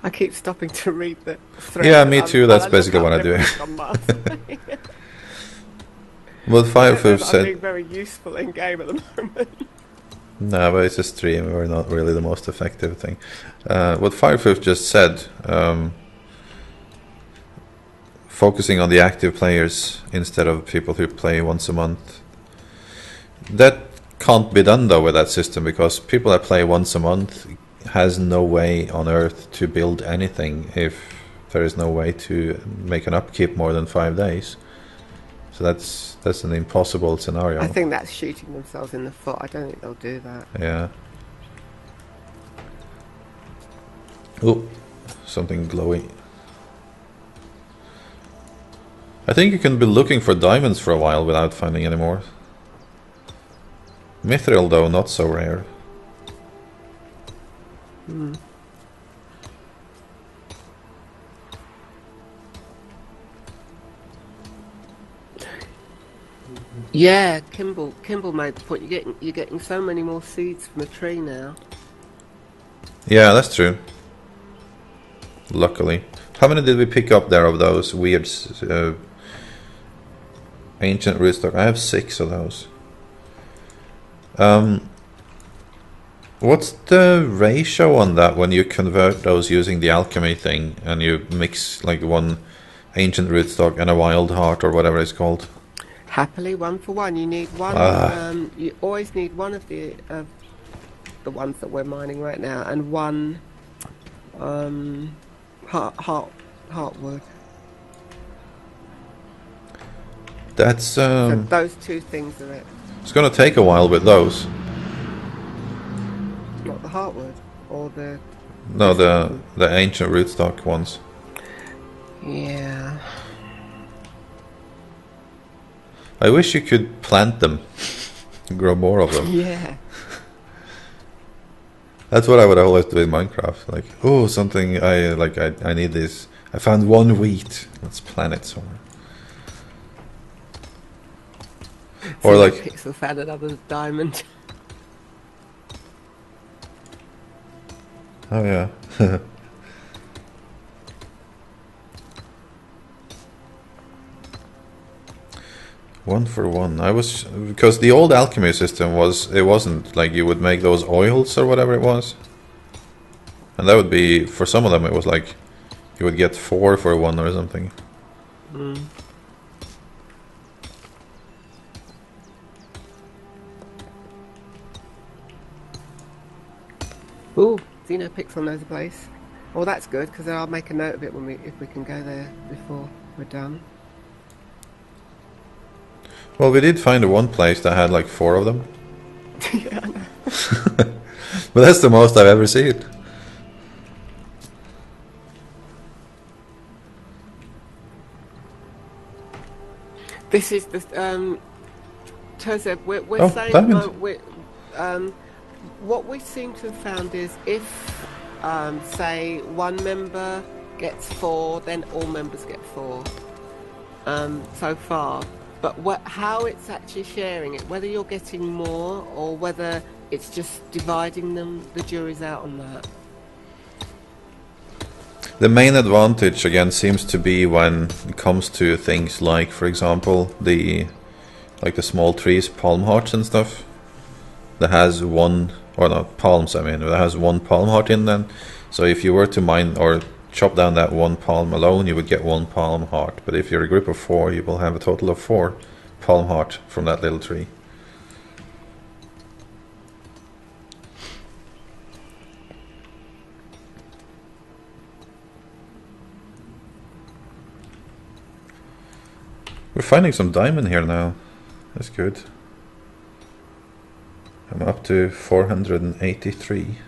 I keep stopping to read the thread. Yeah, me too. That's basically what I do. Well, Firefoof said... I'm being very useful in game at the moment. No, but it's a stream. We're not really the most effective thing. What Firefoof just said, focusing on the active players instead of people who play once a month. That can't be done though with that system, because people that play once a month has no way on earth to build anything if there is no way to make an upkeep more than 5 days. So that's an impossible scenario. I think that's shooting themselves in the foot. I don't think they'll do that. Yeah. Oh, something glowy. I think you can be looking for diamonds for a while without finding any more. Mithril though, not so rare. Hmm. Yeah, Kimball made the point. You're getting so many more seeds from a tree now. Yeah, that's true. Luckily, how many did we pick up there of those weird ancient rootstock? I have 6 of those. What's the ratio on that when you convert those using the alchemy thing and you mix like one ancient rootstock and a wild heart or whatever it's called? Happily 1 for 1. You need one. You always need one of the ones that we're mining right now, and one heartwood. That's So those 2 things are it. It's gonna take a while with those. Not the heartwood or the. No, the ancient rootstock ones. Yeah. I wish you could plant them, grow more of them. Yeah. That's what I would always do in Minecraft. Like, oh, something I need this. I found 1 wheat. Let's plant it somewhere. Or like Pixel found another diamond. Oh yeah. 1 for 1. I was, because the old alchemy system wasn't like you would make those oils or whatever it was, and that would be, for some of them it was like you would get 4 for 1 or something. Mm. Ooh, Xenopixel knows a place. Well, that's good, because I'll make a note of it if we can go there before we're done. Well, we did find one place that had like 4 of them. Yeah, I know. But that's the most I've ever seen. This is the Tozeb, we're saying what we seem to have found is if say 1 member gets 4, then all members get 4 so far. But how it's actually sharing it, whether you're getting more or whether it's just dividing them, the jury's out on that. The main advantage again seems to be when it comes to things like, for example, the small trees, palm hearts and stuff, that has 1, or not palms, I mean, that has 1 palm heart in them. So if you were to mine or chop down that 1 palm alone, you would get 1 palm heart. But if you're a group of 4, you will have a total of 4 palm heart from that little tree. We're finding some diamond here now. That's good. I'm up to 483.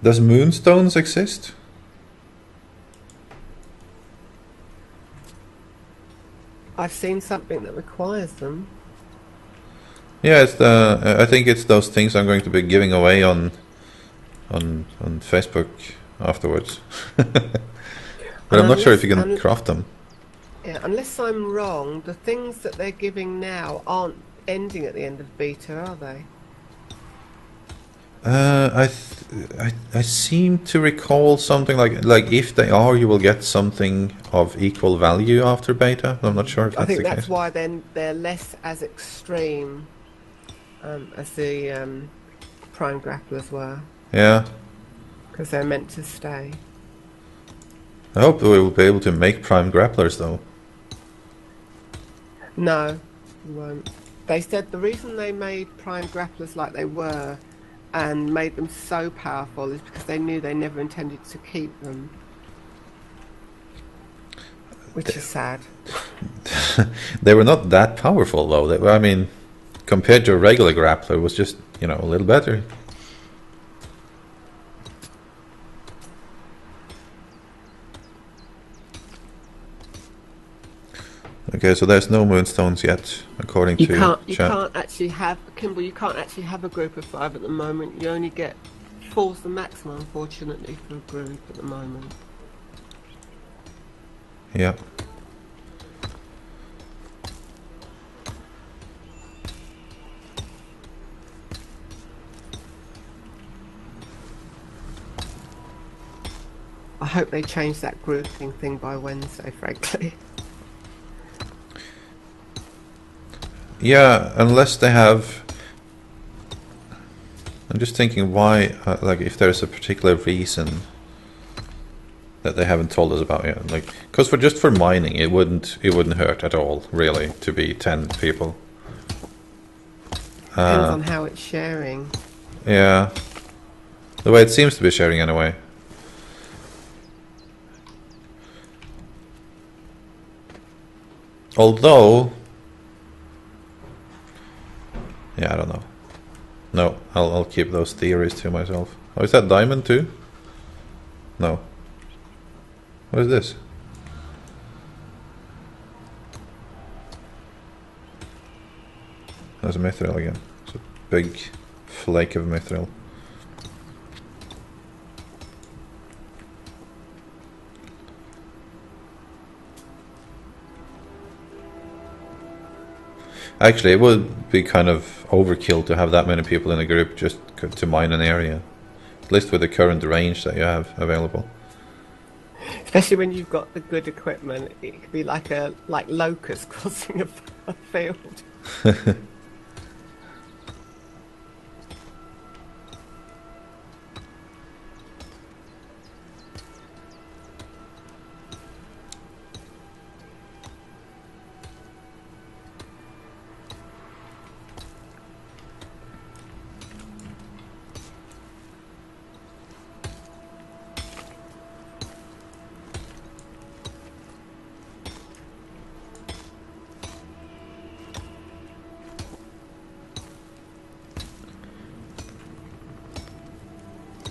Does moonstones exist? I've seen something that requires them. Yeah, it's the. I think it's those things I'm going to be giving away on Facebook afterwards. But I'm not sure if you can craft them. Yeah, unless I'm wrong, the things that they're giving now aren't ending at the end of beta, are they? I seem to recall something like if they are, you will get something of equal value after beta. I'm not sure if that's I think the that's case. why then they're less as extreme as the prime grapplers were, Yeah. because they're meant to stay. I hope we will be able to make prime grapplers though. No, you won't. They said the reason they made prime grapplers like they were and made them so powerful is because they knew they never intended to keep them. Which is sad. They were not that powerful though. They were, I mean, compared to a regular grappler, it was just, you know, a little better. Okay, so there's no moonstones yet, according to You chat. can't actually have, Kimball, you can't actually have a group of 5 at the moment. You only get 4's the maximum, unfortunately, for a group at the moment. Yeah. I hope they change that grouping thing by Wednesday, frankly. Yeah, unless they have... I'm just thinking why, like, if there's a particular reason that they haven't told us about yet. Like, because just for mining, it wouldn't hurt at all, really, to be 10 people. Depends on how it's sharing. Yeah. The way it seems to be sharing anyway. Although... Yeah, I don't know. No, I'll keep those theories to myself. Oh, is that diamond too? No. What is this? There's a mithril again. It's a big flake of mithril. Actually, it would be kind of overkill to have that many people in a group just to mine an area. At least with the current range that you have available. Especially when you've got the good equipment, it could be like locusts crossing a field.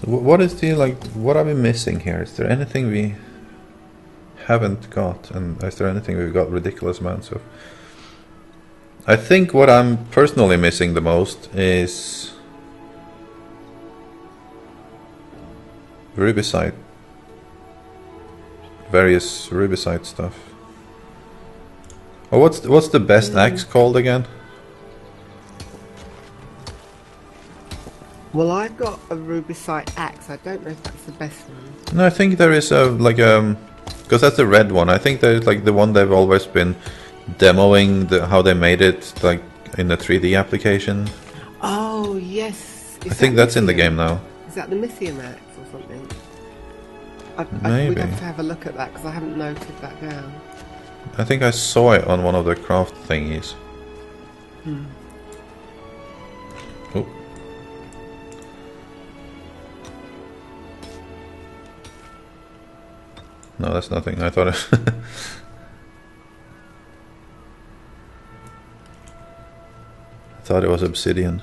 What is the, like, what are we missing here? Is there anything we haven't got? And is there anything we've got ridiculous amounts of? I think what I'm personally missing the most is rubicite. Various rubicite stuff. Oh, what's the best axe called again? Well, I've got a rubicite axe. I don't know if that's the best one. No, I think there is a, like, because that's the red one. I think there's like the one they've always been demoing, how they made it, like in the 3D application. Oh yes, I think that's in the game now. Is that the Mythium axe or something? Maybe. We'd have to have a look at that because I haven't noted that down. I think I saw it on one of the craft thingies. Oh. No, that's nothing. I thought it... I thought it was obsidian.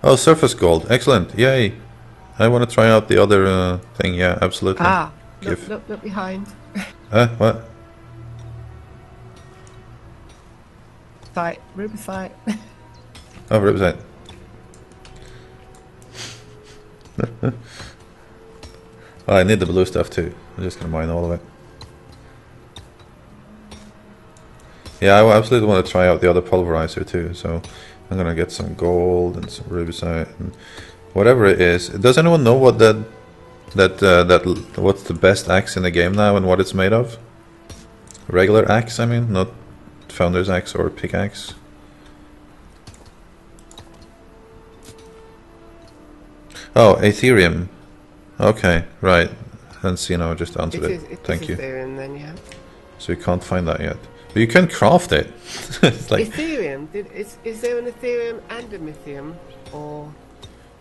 Oh, surface gold. Excellent. Yay. I want to try out the other thing. Yeah, absolutely. Ah, look behind. What? Site, rubicite. Oh, rubicite. Oh, I need the blue stuff too. I'm just gonna mine all of it. Yeah, I absolutely want to try out the other pulverizer too. So I'm gonna get some gold and some rubicite and whatever it is. Does anyone know what what's the best axe in the game now and what it's made of? Regular axe, I mean, not Founder's axe or pickaxe. Oh, Ethereum. Okay, right. And Sino just answered it. Thank you. Ethereum then, yeah. So you can't find that yet. But you can craft it. It's like Ethereum? Is there an Ethereum and a Mythium? Or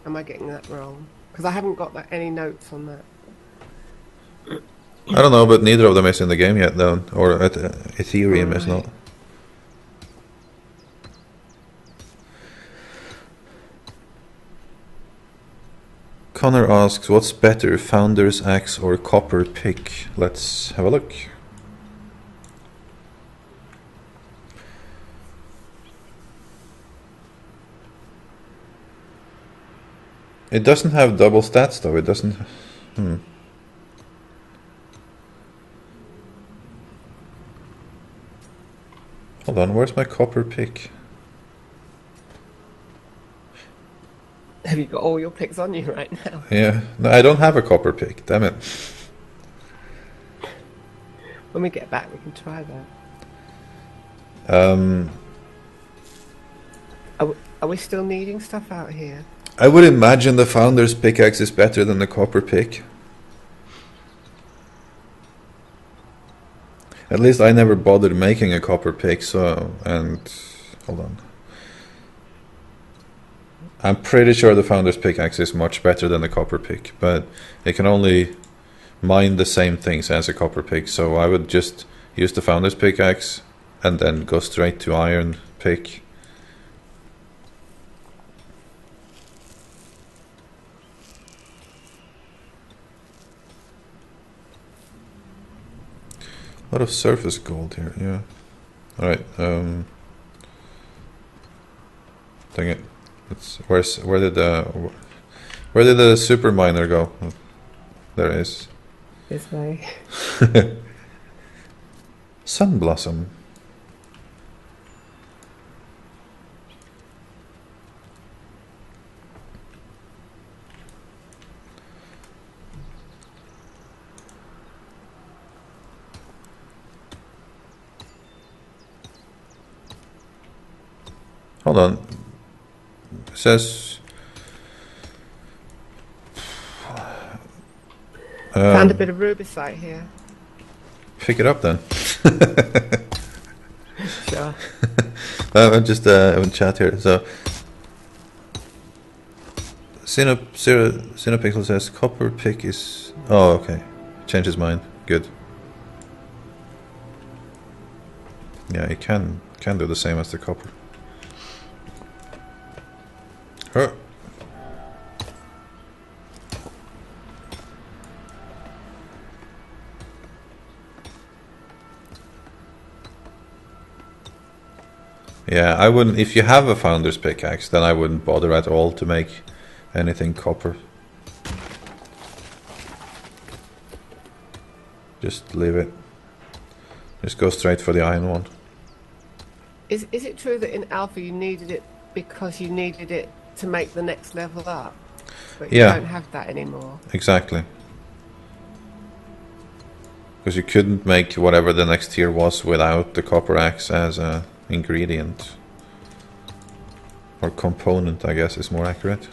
am I getting that wrong? Because I haven't got any notes on that. I don't know, but neither of them is in the game yet, though. Or Ethereum is not. Connor asks, what's better, Founder's Axe or Copper Pick? Let's have a look. It doesn't have double stats, though. It doesn't... Hold on, where's my Copper Pick? Have you got all your picks on you right now? Yeah, no, I don't have a Copper Pick, damn it. When we get back, we can try that. Are we still needing stuff out here? I would imagine the Founder's Pickaxe is better than the Copper Pick. At least I never bothered making a Copper Pick, so... and... hold on. I'm pretty sure the Founder's Pickaxe is much better than the Copper Pick, but it can only mine the same things as a Copper Pick, so I would just use the Founder's Pickaxe and then go straight to Iron Pick. A lot of surface gold here, yeah. Alright, dang it. Where did the super miner go? Oh, there it is. This way. Sun Blossom. Hold on. It says... Found a bit of rubicite here. Pick it up then. Sure. I'm just in chat here. So, Cinepixel says Copper Pick is... oh, okay. Changed his mind. Good. Yeah, you can do the same as the copper. Huh. Yeah, I wouldn't. If you have a Founder's Pickaxe, then I wouldn't bother at all to make anything copper. Just leave it. Just go straight for the iron one. Is it true that in Alpha you needed it because you needed it to make the next level up? But you don't have that anymore. Exactly. Because you couldn't make whatever the next tier was without the copper axe as a ingredient. Or component, I guess is more accurate.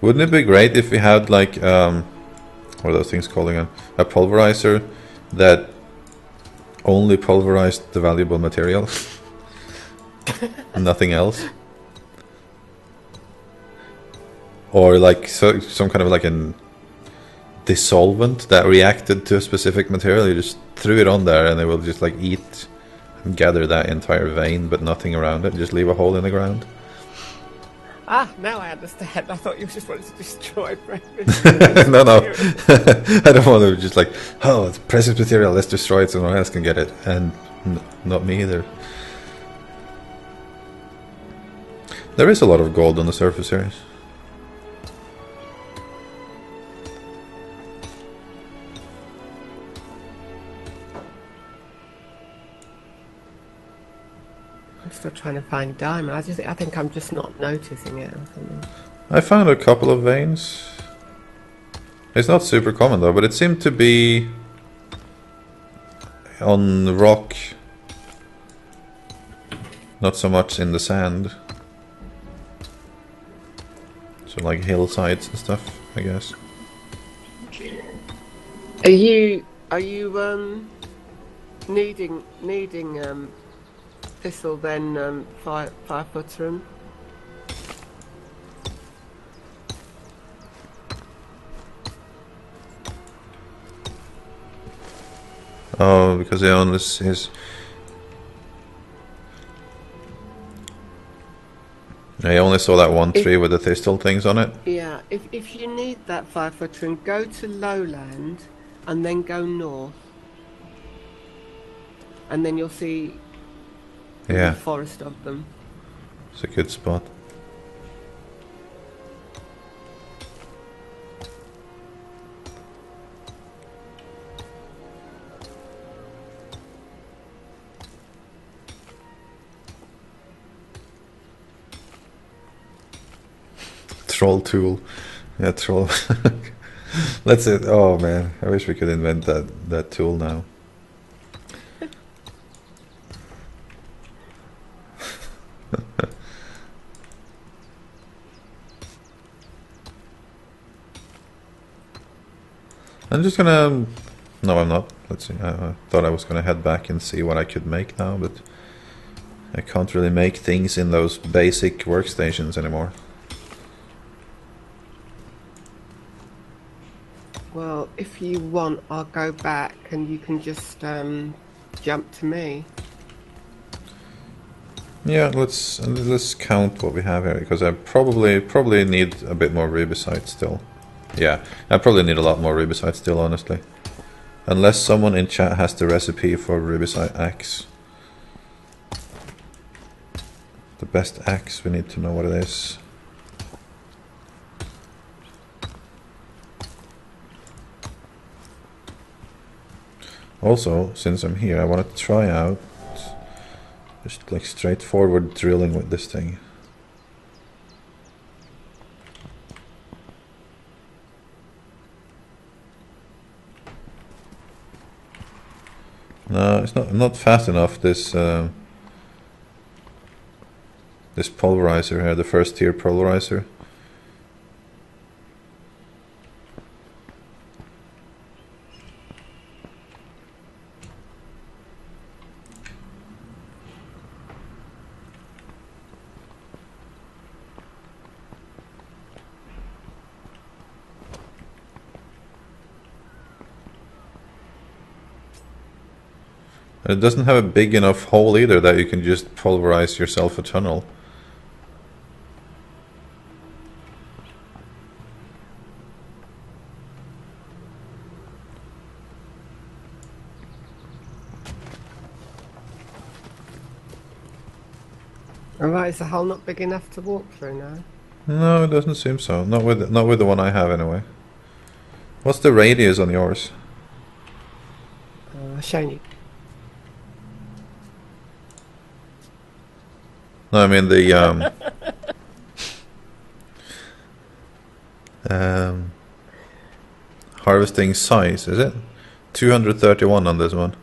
Wouldn't it be great if we had like, what are those things called again? A pulverizer that only pulverized the valuable material? Nothing else? Or like some kind of like a dissolvent that reacted to a specific material. You just threw it on there and it will just like eat and gather that entire vein but nothing around it. Just leave a hole in the ground. Ah, now I understand. I thought you just wanted to destroy precious. No. I don't want to just like, oh, it's precious material, let's destroy it so no one else can get it. And not me either. There is a lot of gold on the surface here. I'm still trying to find diamond. I think I'm just not noticing it or something. I found a couple of veins. It's not super common though, but it seemed to be on rock, not so much in the sand. So like hillsides and stuff, I guess. Are you needing thistle then 5-footer? Oh, because they own his. I only saw that one tree with the thistle things on it. Yeah, if you need that 5-footer, and go to lowland and then go north, and then you'll see a forest of them. It's a good spot. Troll tool. Yeah, troll. That's it. Oh man, I wish we could invent that tool now. I'm just gonna... No, I'm not. Let's see. I thought I was gonna head back and see what I could make now, but I can't really make things in those basic workstations anymore. Well, if you want, I'll go back and you can just jump to me. Yeah, let's count what we have here, because I probably need a bit more rubicite still. Yeah, I probably need a lot more rubicite still, honestly. Unless someone in chat has the recipe for rubicite axe. The best axe, we need to know what it is. Also, since I'm here, I want to try out just like straightforward drilling with this thing. No, it's not fast enough. This this pulverizer here, the first tier pulverizer. It doesn't have a big enough hole either that you can just pulverize yourself a tunnel. Alright, is the hole not big enough to walk through now? No, it doesn't seem so. Not with the one I have anyway. What's the radius on yours? Shiny. No, I mean the harvesting size, is it? 231 on this one.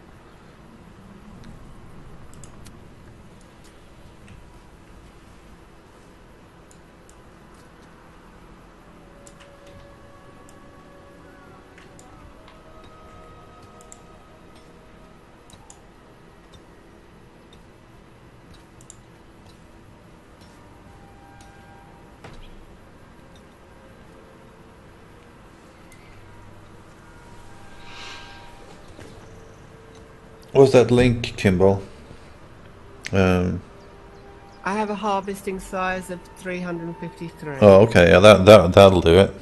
What's that link, Kimball? I have a harvesting size of 353. Oh, okay. Yeah, that'll do it.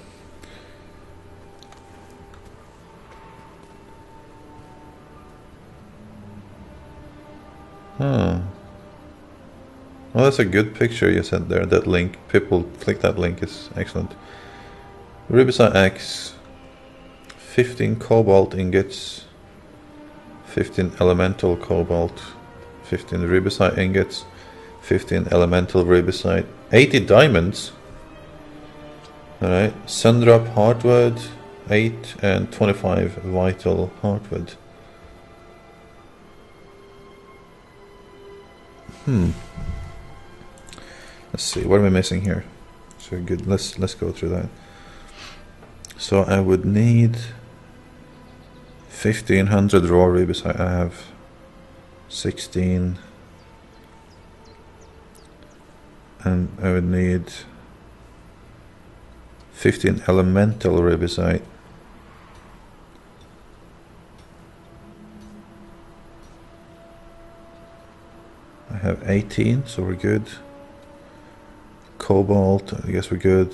Huh. Well, that's a good picture you sent there. That link. People click that link. It's excellent. Rubicite axe. 15 cobalt ingots. 15 elemental cobalt, 15 rubicite ingots, 15 elemental rubicite. 80 diamonds. Alright. Sundrop hardwood. 8 and 25 vital hardwood. Let's see, what are we missing here? So good, let's go through that. So I would need 1500 raw rubies. I have 16, and I would need 15 elemental rubicite. I have 18, so we're good. Cobalt, I guess we're good.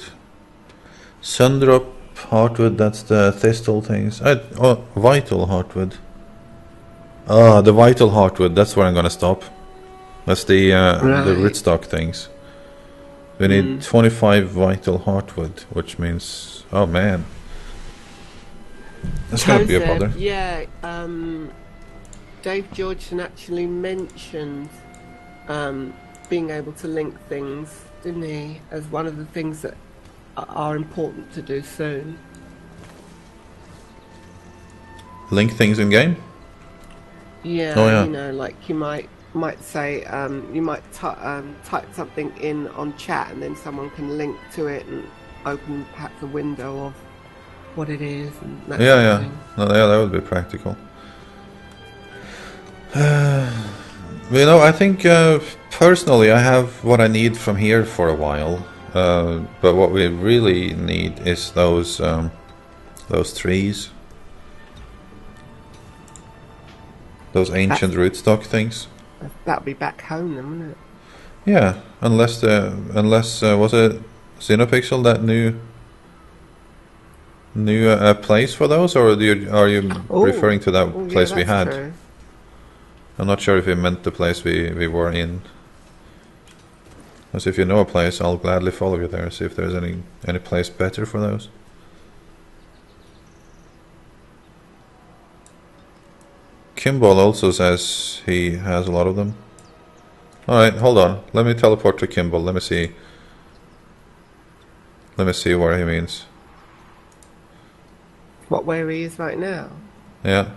Sundrop hardwood, that's the thistle things. Oh, vital hardwood. Ah, the vital hardwood, that's where I'm gonna stop. That's the rootstock things. We need 25 vital hardwood, which means, oh man, that's gonna be a bother. Yeah, Dave Georgeson actually mentioned being able to link things, didn't he, as one of the things that are important to do soon. Link things in game? Yeah, oh, yeah. You know, like you might say, you might type something in on chat, and then someone can link to it and open perhaps a window of what it is. And that yeah, sort yeah. of thing. No, yeah, that would be practical. You know, I think personally I have what I need from here for a while. But what we really need is those trees. Those ancient rootstock things. That'll be back home then, wouldn't it? Yeah, unless was it Xenopixel that new place for those, or are you referring to that place we had? True. I'm not sure if you meant the place we were in. Because if you know a place, I'll gladly follow you there, see if there's any place better for those. Kimball also says he has a lot of them. Alright, hold on. Let me teleport to Kimball. Let me see where he means. What, where he is right now? Yeah.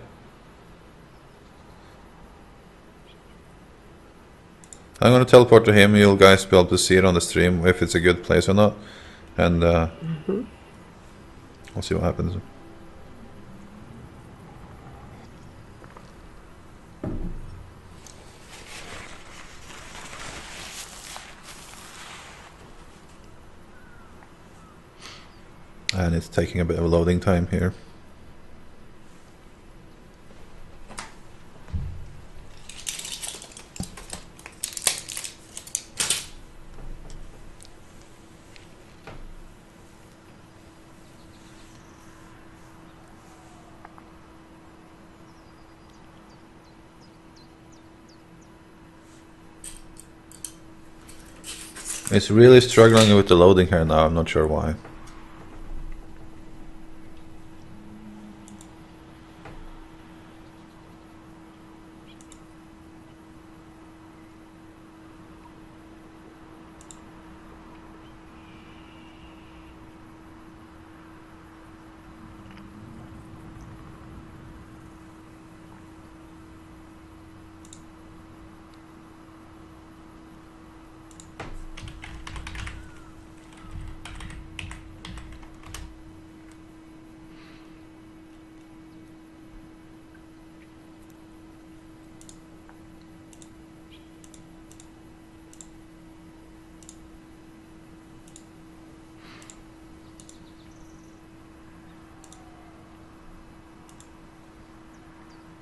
I'm gonna teleport to him. You'll guys be able to see it on the stream if it's a good place or not. And we'll see what happens. And it's taking a bit of a loading time here. It's really struggling with the loading here now, I'm not sure why.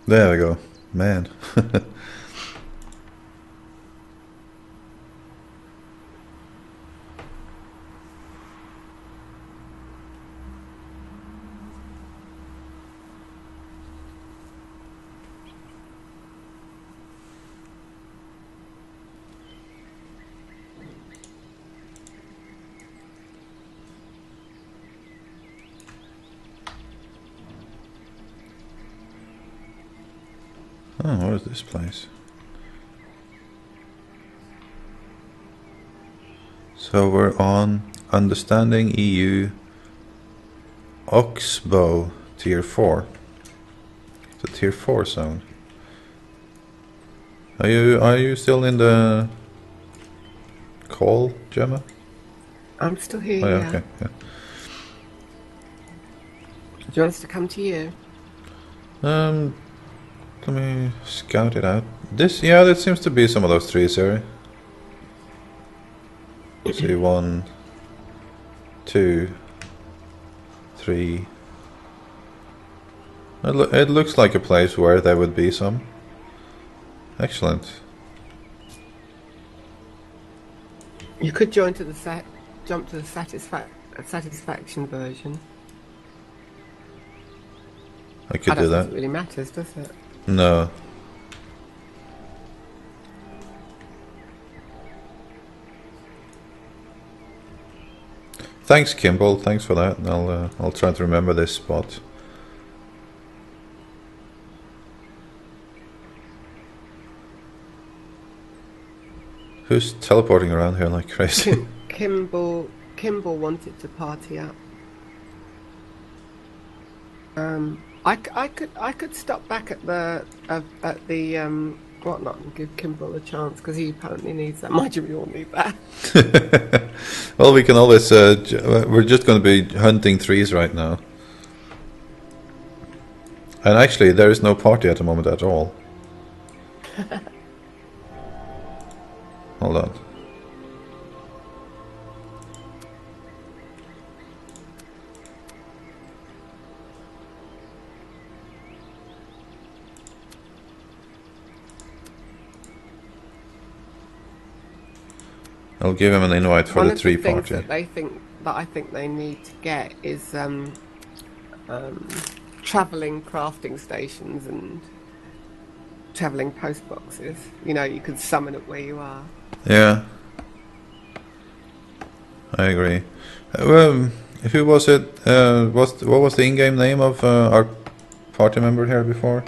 There we go. Man. Oh, what is this place? So we're on Understanding EU Oxbow Tier 4. It's a Tier 4 zone. Are you still in the call, Gemma? I'm still here, Oh, yeah, yeah. okay, yeah. Do you want us to come to you? Let me scout it out. Yeah, that seems to be some of those trees here. See, 1, 2, 3. It looks like a place where there would be some. Excellent. You could jump to the satisfaction version. I could do It that. doesn't really matter, does it? No. Thanks, Kimball. Thanks for that. I'll try to remember this spot. Who's teleporting around here like crazy? Kimball wanted to party up. I could stop back at the whatnot and give Kimball a chance because he apparently needs that. Mind you, we all need that. Well, we can always. We're just going to be hunting trees right now. And actually, there is no party at the moment at all. Hold on. I'll give him an invite for the tree party. One of the things that I think they need to get is travelling crafting stations and travelling post boxes. You know, you could summon it where you are. Yeah, I agree. Who was it? What was the in-game name of our party member here before?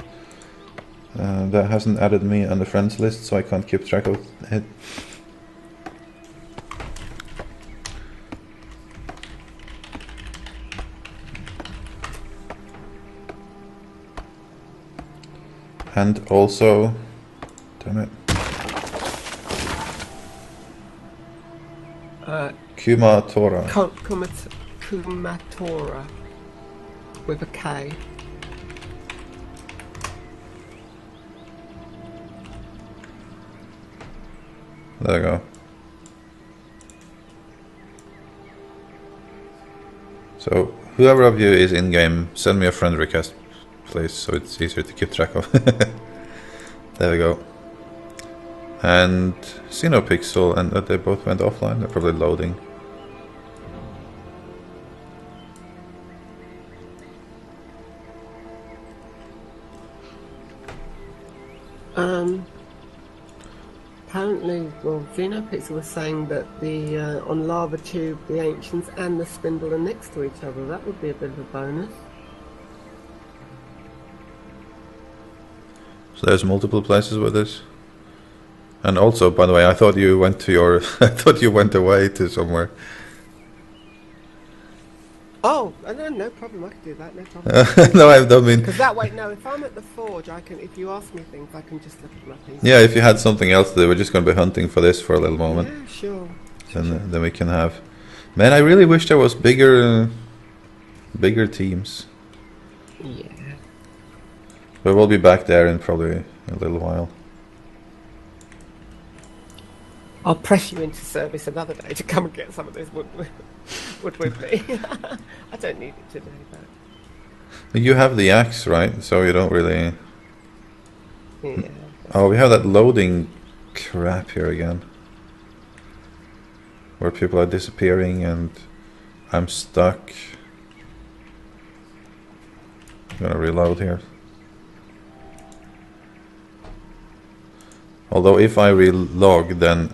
That hasn't added me on the friends list, so I can't keep track of it. And also, damn it, Kumatora. Kumatora with a K. There you go. So, whoever of you is in game, send me a friend request, please, so it's easier to keep track of. There we go. And Xenopixel, and they both went offline. They're probably loading. Apparently, well, Xenopixel was saying that the on Lava Tube, the Ancients and the Spindle are next to each other. That would be a bit of a bonus. So there's multiple places with this. And also, by the way, I thought you went to your... I thought you went away to somewhere. Oh, no problem. I can do that. No problem. No, I don't mean... Because that way, no. If I'm at the forge, I can. If you ask me things, I can just look at my piece. Yeah, if you had something else to do, we're just going to be hunting for this for a little moment. Yeah, sure. Then we can have... Man, I really wish there was bigger teams. Yeah. But we'll be back there in probably a little while. I'll press you into service another day to come and get some of this wood with me. I don't need it today, but... You have the axe, right? So you don't really... Yeah. Oh, we have that loading crap here again. Where people are disappearing and I'm stuck. I'm gonna reload here. Although if I relog, then...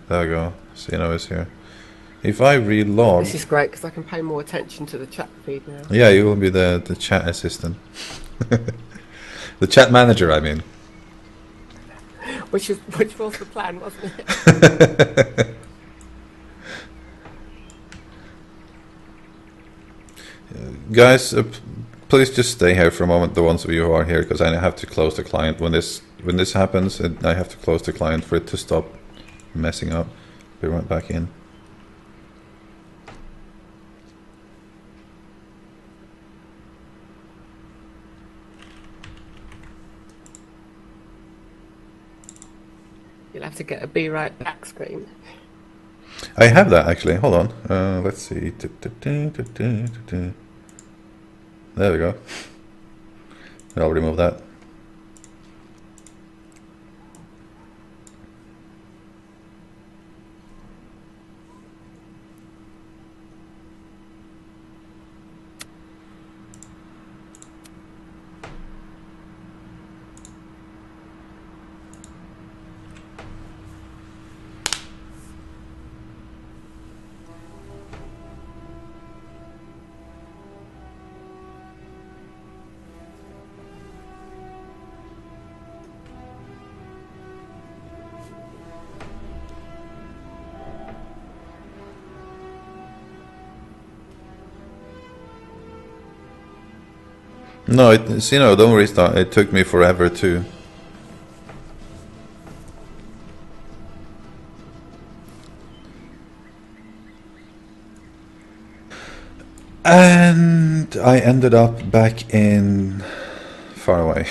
There we go. Sino is here. If I relog... This is great because I can pay more attention to the chat feed now. Yeah, you will be the chat assistant. The chat manager, I mean. Which was the plan, wasn't it? Guys, please just stay here for a moment, the ones of you who are here, because I have to close the client. When this happens, I have to close the client for it to stop messing up. Be right back in. You'll have to get a be right back screen. I have that actually. Hold on. Let's see. There we go. I'll remove that. No, don't restart. It took me forever too. And I ended up back in far away.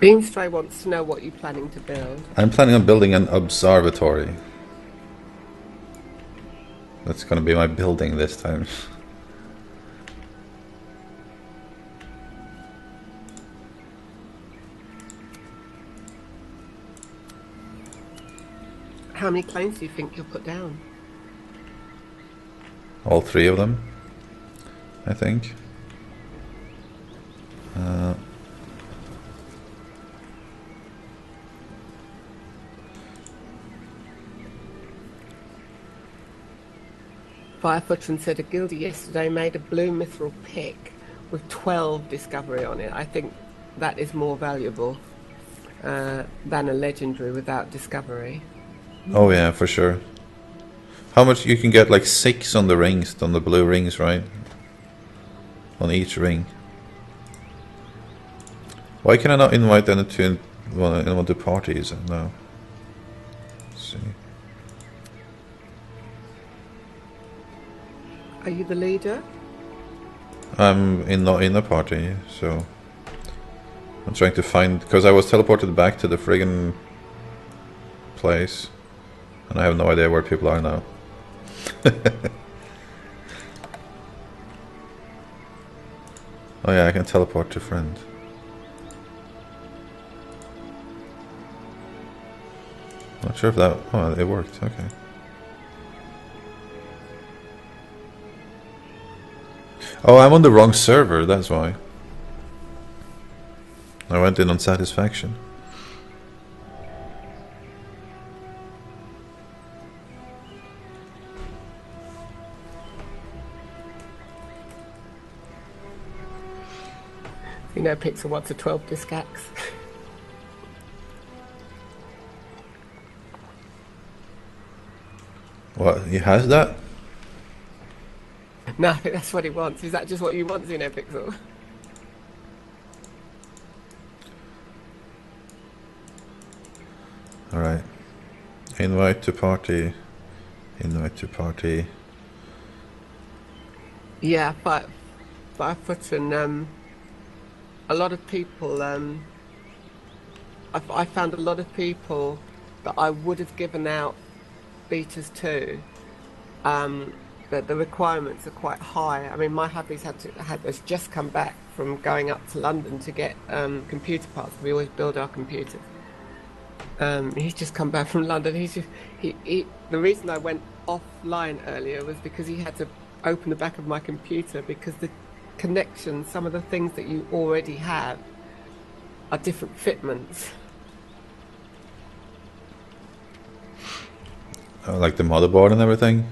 Beanstray wants to know what you're planning to build. I'm planning on building an observatory. That's gonna be my building this time. How many claims do you think you'll put down? All 3 of them, I think. Firefootron said a guildie yesterday made a blue mithril pick with 12 discovery on it. I think that is more valuable than a legendary without discovery. Oh yeah, for sure. How much you can get? Like 6 on the rings, on the blue rings, right? On each ring. Why can I not invite anyone to parties now? Let's see. Are you the leader? I'm not in the party, so I'm trying to find, because I was teleported back to the friggin' place, and I have no idea where people are now. Oh yeah, I can teleport to friend. Not sure if that... Oh, it worked, okay. Oh, I'm on the wrong server, that's why. I went in on satisfaction. You know, Pixel wants a 12 disc axe. What, he has that? No, that's what he wants. Is that just what you want, you know, Pixel? Alright. Invite to party. Invite to party. Yeah, but Firefootron, a lot of people, I found a lot of people that I would have given out betas to, that the requirements are quite high. I mean, my hubby's has just come back from going up to London to get computer parts. We always build our computers. He's just come back from London. The reason I went offline earlier was because he had to open the back of my computer because the connections, some of the things that you already have, are different fitments. Like the motherboard and everything?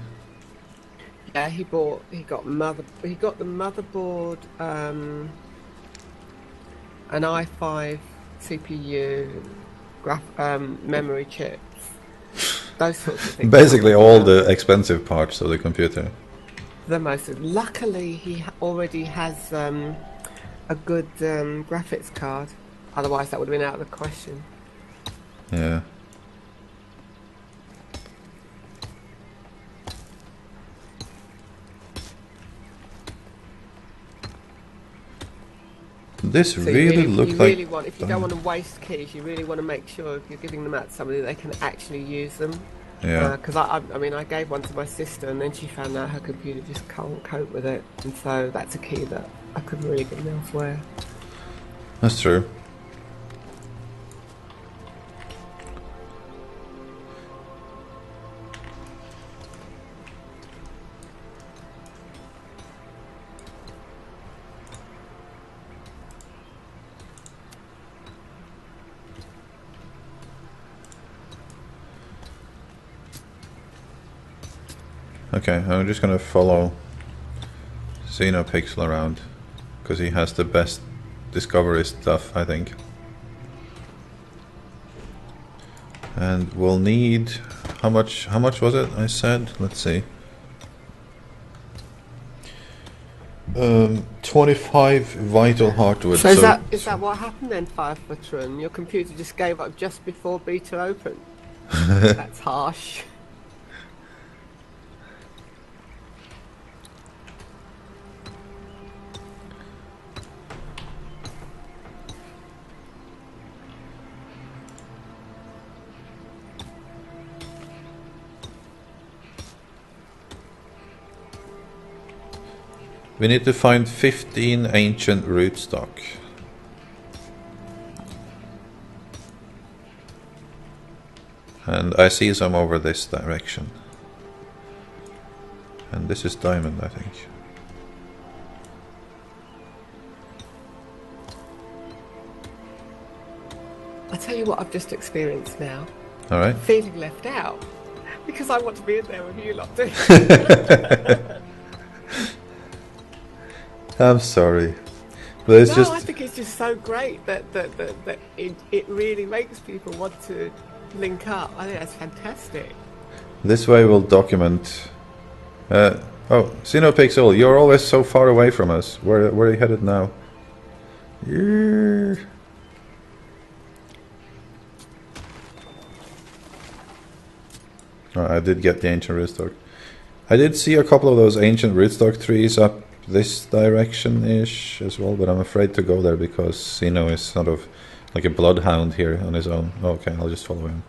Yeah, he got the motherboard. an i5 CPU, memory chips, those sorts of things. Basically all the expensive parts of the computer. The most. Luckily, he already has a good graphics card. Otherwise, that would have been out of the question. Yeah. This So really looked you like... really want, if you don't want to waste keys, you really want to make sure if you're giving them out to somebody, they can actually use them. Yeah. Because I mean, I gave one to my sister, and then she found out her computer just can't cope with it, and so that's a key that I could really get elsewhere. That's true. Okay, I'm just gonna follow Xenopixel around because he has the best discovery stuff, I think. And we'll need how much was it I said? Let's see. 25 vital hardwood. So is that what happened then, Firefootron? Your computer just gave up just before beta opened? That's harsh. We need to find 15 ancient rootstock. And I see some over this direction. And this is diamond, I think. I tell you what I've just experienced now. Alright. Feeling left out. Because I want to be in there with you lot too. I'm sorry. But it's I think it's just so great that it really makes people want to link up. I think that's fantastic. This way we'll document... oh, Xenopixel, you're always so far away from us. Where are you headed now? Yeah. Oh, I did get the ancient rootstock. I did see a couple of those ancient rootstock trees up this direction-ish as well, but I'm afraid to go there because Xeno is sort of like a bloodhound here on his own. Okay, I'll just follow him.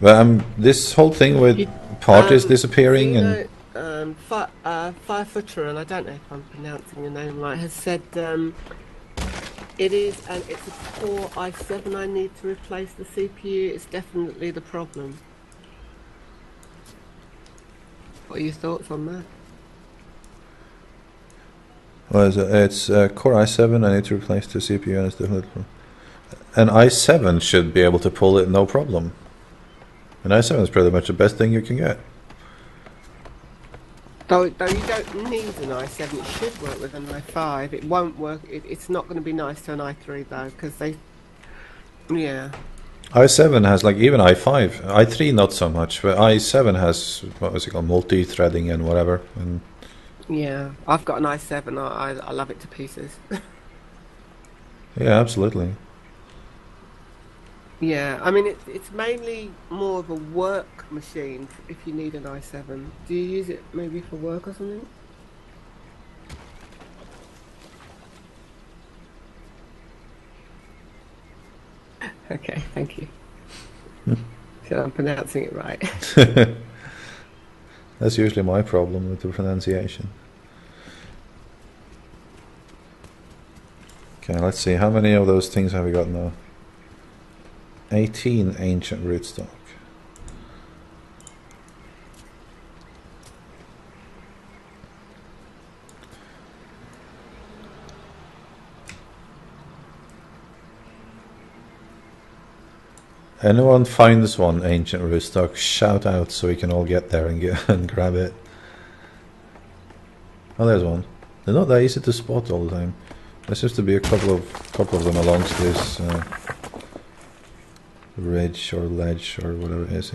But this whole thing with parties disappearing Xeno, and Firefooter, and I don't know if I'm pronouncing your name right, has said it is, and it's a Core i7 I need to replace the CPU. It's definitely the problem. What are your thoughts on that? What is it? It's Core i7, I need to replace the CPU, and it's definitely... An i7 should be able to pull it no problem. An i7 is pretty much the best thing you can get. Though you don't need an i7, it should work with an i5. It won't work, it's not going to be nice to an i3 though, because they... Yeah. i7 has like even i5, i3 not so much, but i7 has, what was it called, multi-threading and whatever. And yeah, I've got an i7, I love it to pieces. yeah, absolutely. Yeah, I mean, it's mainly more of a work machine if you need an i7. Do you use it maybe for work or something? Okay, thank you. So I'm pronouncing it right. That's usually my problem with the pronunciation. Okay, let's see, how many of those things have we got now? 18 ancient rootstock. Anyone finds one ancient rootstock, shout out so we can all get there and and grab it. Oh, there's one. They're not that easy to spot all the time. There seems to be a couple of them along this ridge or ledge or whatever it is.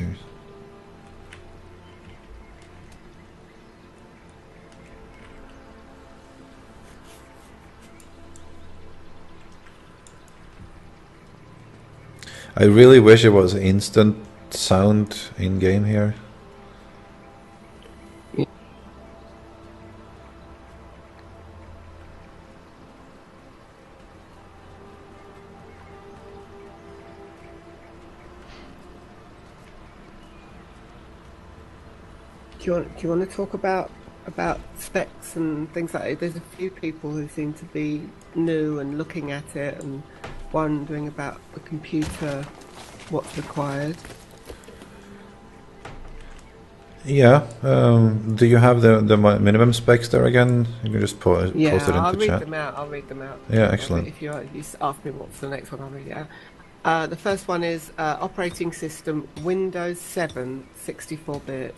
I really wish it was instant sound in game here. Do you want to talk about specs and things like that? There's a few people who seem to be new and looking at it and wondering about the computer, what's required. Yeah. Do you have the minimum specs there again? You can just post it into chat. Yeah, I'll read them out. Yeah, excellent. If you ask me what's the next one, I'll read it out. The first one is operating system Windows 7 64-bit.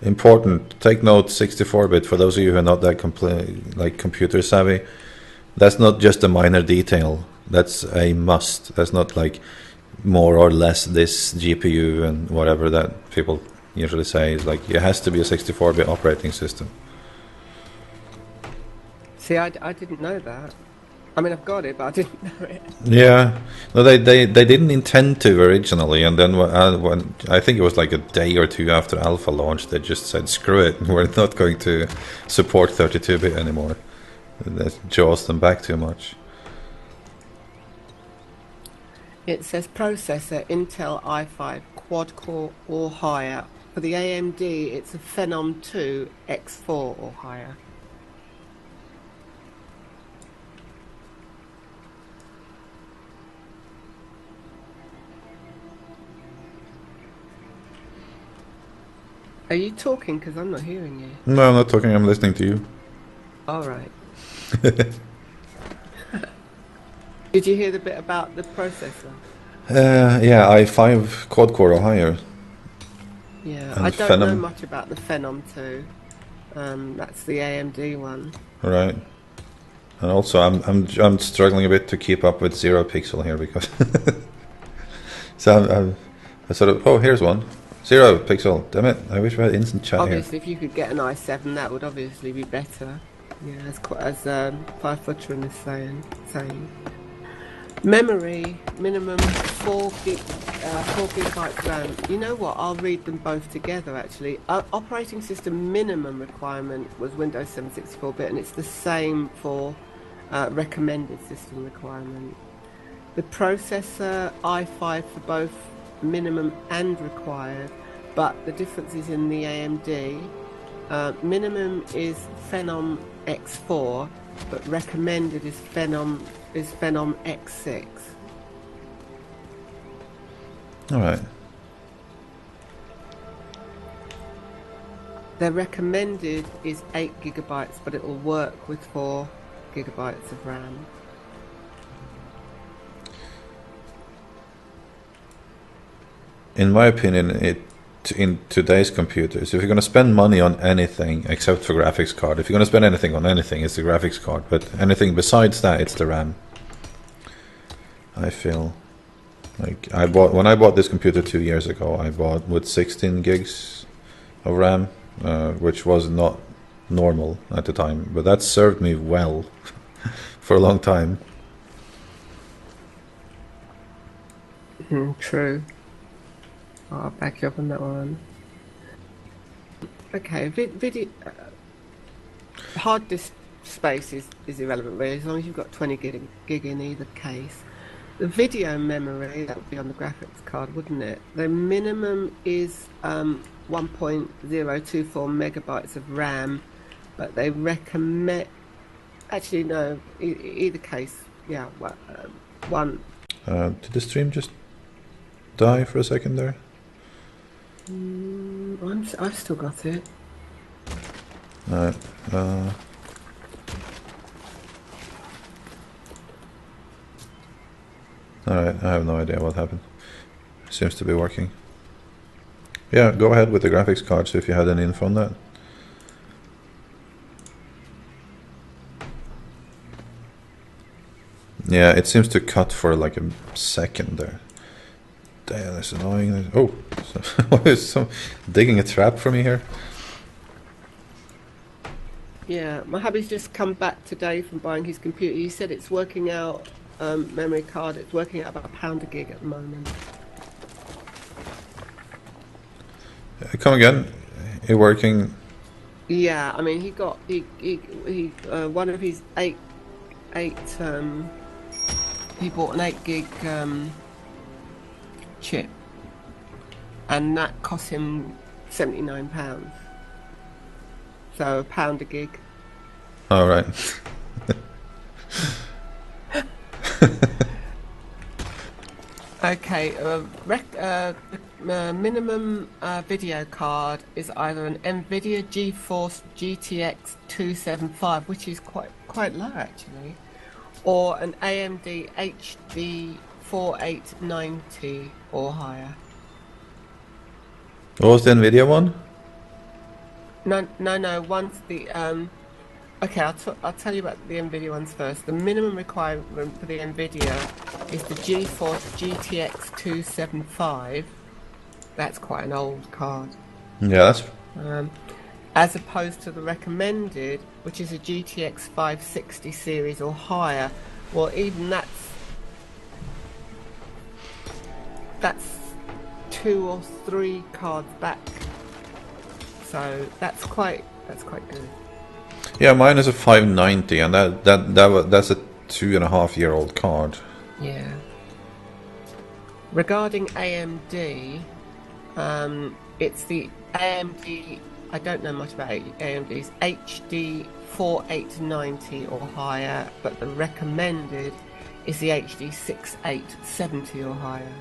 Important. Take note, 64-bit. For those of you who are not that computer savvy, that's not just a minor detail. That's a must. That's not like more or less this GPU and whatever that people usually say. Is like it has to be a 64-bit operating system. See, I didn't know that. I mean, I've got it, but I didn't know it. Yeah, no, they didn't intend to originally, and then when I think it was like a day or two after Alpha launched, they just said, "Screw it, we're not going to support 32-bit anymore." That jaws them back too much. It says processor Intel i5 quad-core or higher. For the AMD, it's a Phenom 2 X4 or higher. Are you talking? Because I'm not hearing you. No, I'm not talking. I'm listening to you. All right. Did you hear the bit about the processor? Yeah, i5 quad core or higher. Yeah, and I don't Phenom. know much about the Phenom 2. That's the AMD one. Right. And also, I'm struggling a bit to keep up with 0 pixel here because. So I sort of here's one. 0 pixel. Damn it! I wish we had instant chat Obviously, here. if you could get an i7, that would obviously be better. Yeah, as 5 Footron is saying. Memory minimum 4 gigabytes RAM. You know what? I'll read them both together. Actually, operating system minimum requirement was Windows 7 64-bit, and it's the same for recommended system requirement. The processor i5 for both minimum and required, but the difference is in the AMD. Minimum is Phenom X4, but recommended is Phenom X6. All right. Their recommended is 8 gigabytes, but it will work with 4 gigabytes of RAM. In my opinion, in today's computers, if you're going to spend money on anything except for graphics card, if you're going to spend anything on anything, it's the graphics card. But anything besides that, it's the RAM. I feel like when I bought this computer 2 years ago, I bought with 16 gigs of RAM, which was not normal at the time, but that served me well for a long time. True. I'll back you up on that one. Okay, video hard disk space is irrelevant really, as long as you've got 20 gig in either case. The video memory, that would be on the graphics card, wouldn't it? The minimum is 1.024 megabytes of RAM, but they recommend... Actually, no, either case, yeah, one... Did the stream just die for a second there? I've still got it. Alright, I have no idea what happened. seems to be working. Yeah, go ahead with the graphics cards if you had any info on that. Yeah, it seems to cut for like a second there. Damn, that's annoying. Oh, is some digging a trap for me here? Yeah, my hubby's just come back today from buying his computer. He said it's working out, memory card, it's working out about £1 a gig at the moment. Come again? It working? Yeah, I mean he got one of his eight he bought an 8 gig chip, and that cost him £79. So £1 a gig. All right. Okay, minimum video card is either an NVIDIA GeForce GTX 275, which is quite low actually, or an AMD HD 4890 or higher. What was the NVIDIA one? No. Once the okay, I'll tell you about the NVIDIA ones first. The minimum requirement for the NVIDIA is the GeForce GTX 275. That's quite an old card. Yeah, that's... as opposed to the recommended, which is a GTX 560 series or higher. Well, even that's 2 or 3 cards back. So that's quite good. Yeah, mine is a 590, and that's a 2.5-year-old card. Yeah. Regarding AMD, it's the AMD. I don't know much about AMD's HD 4890 or higher, but the recommended is the HD 6870 or higher.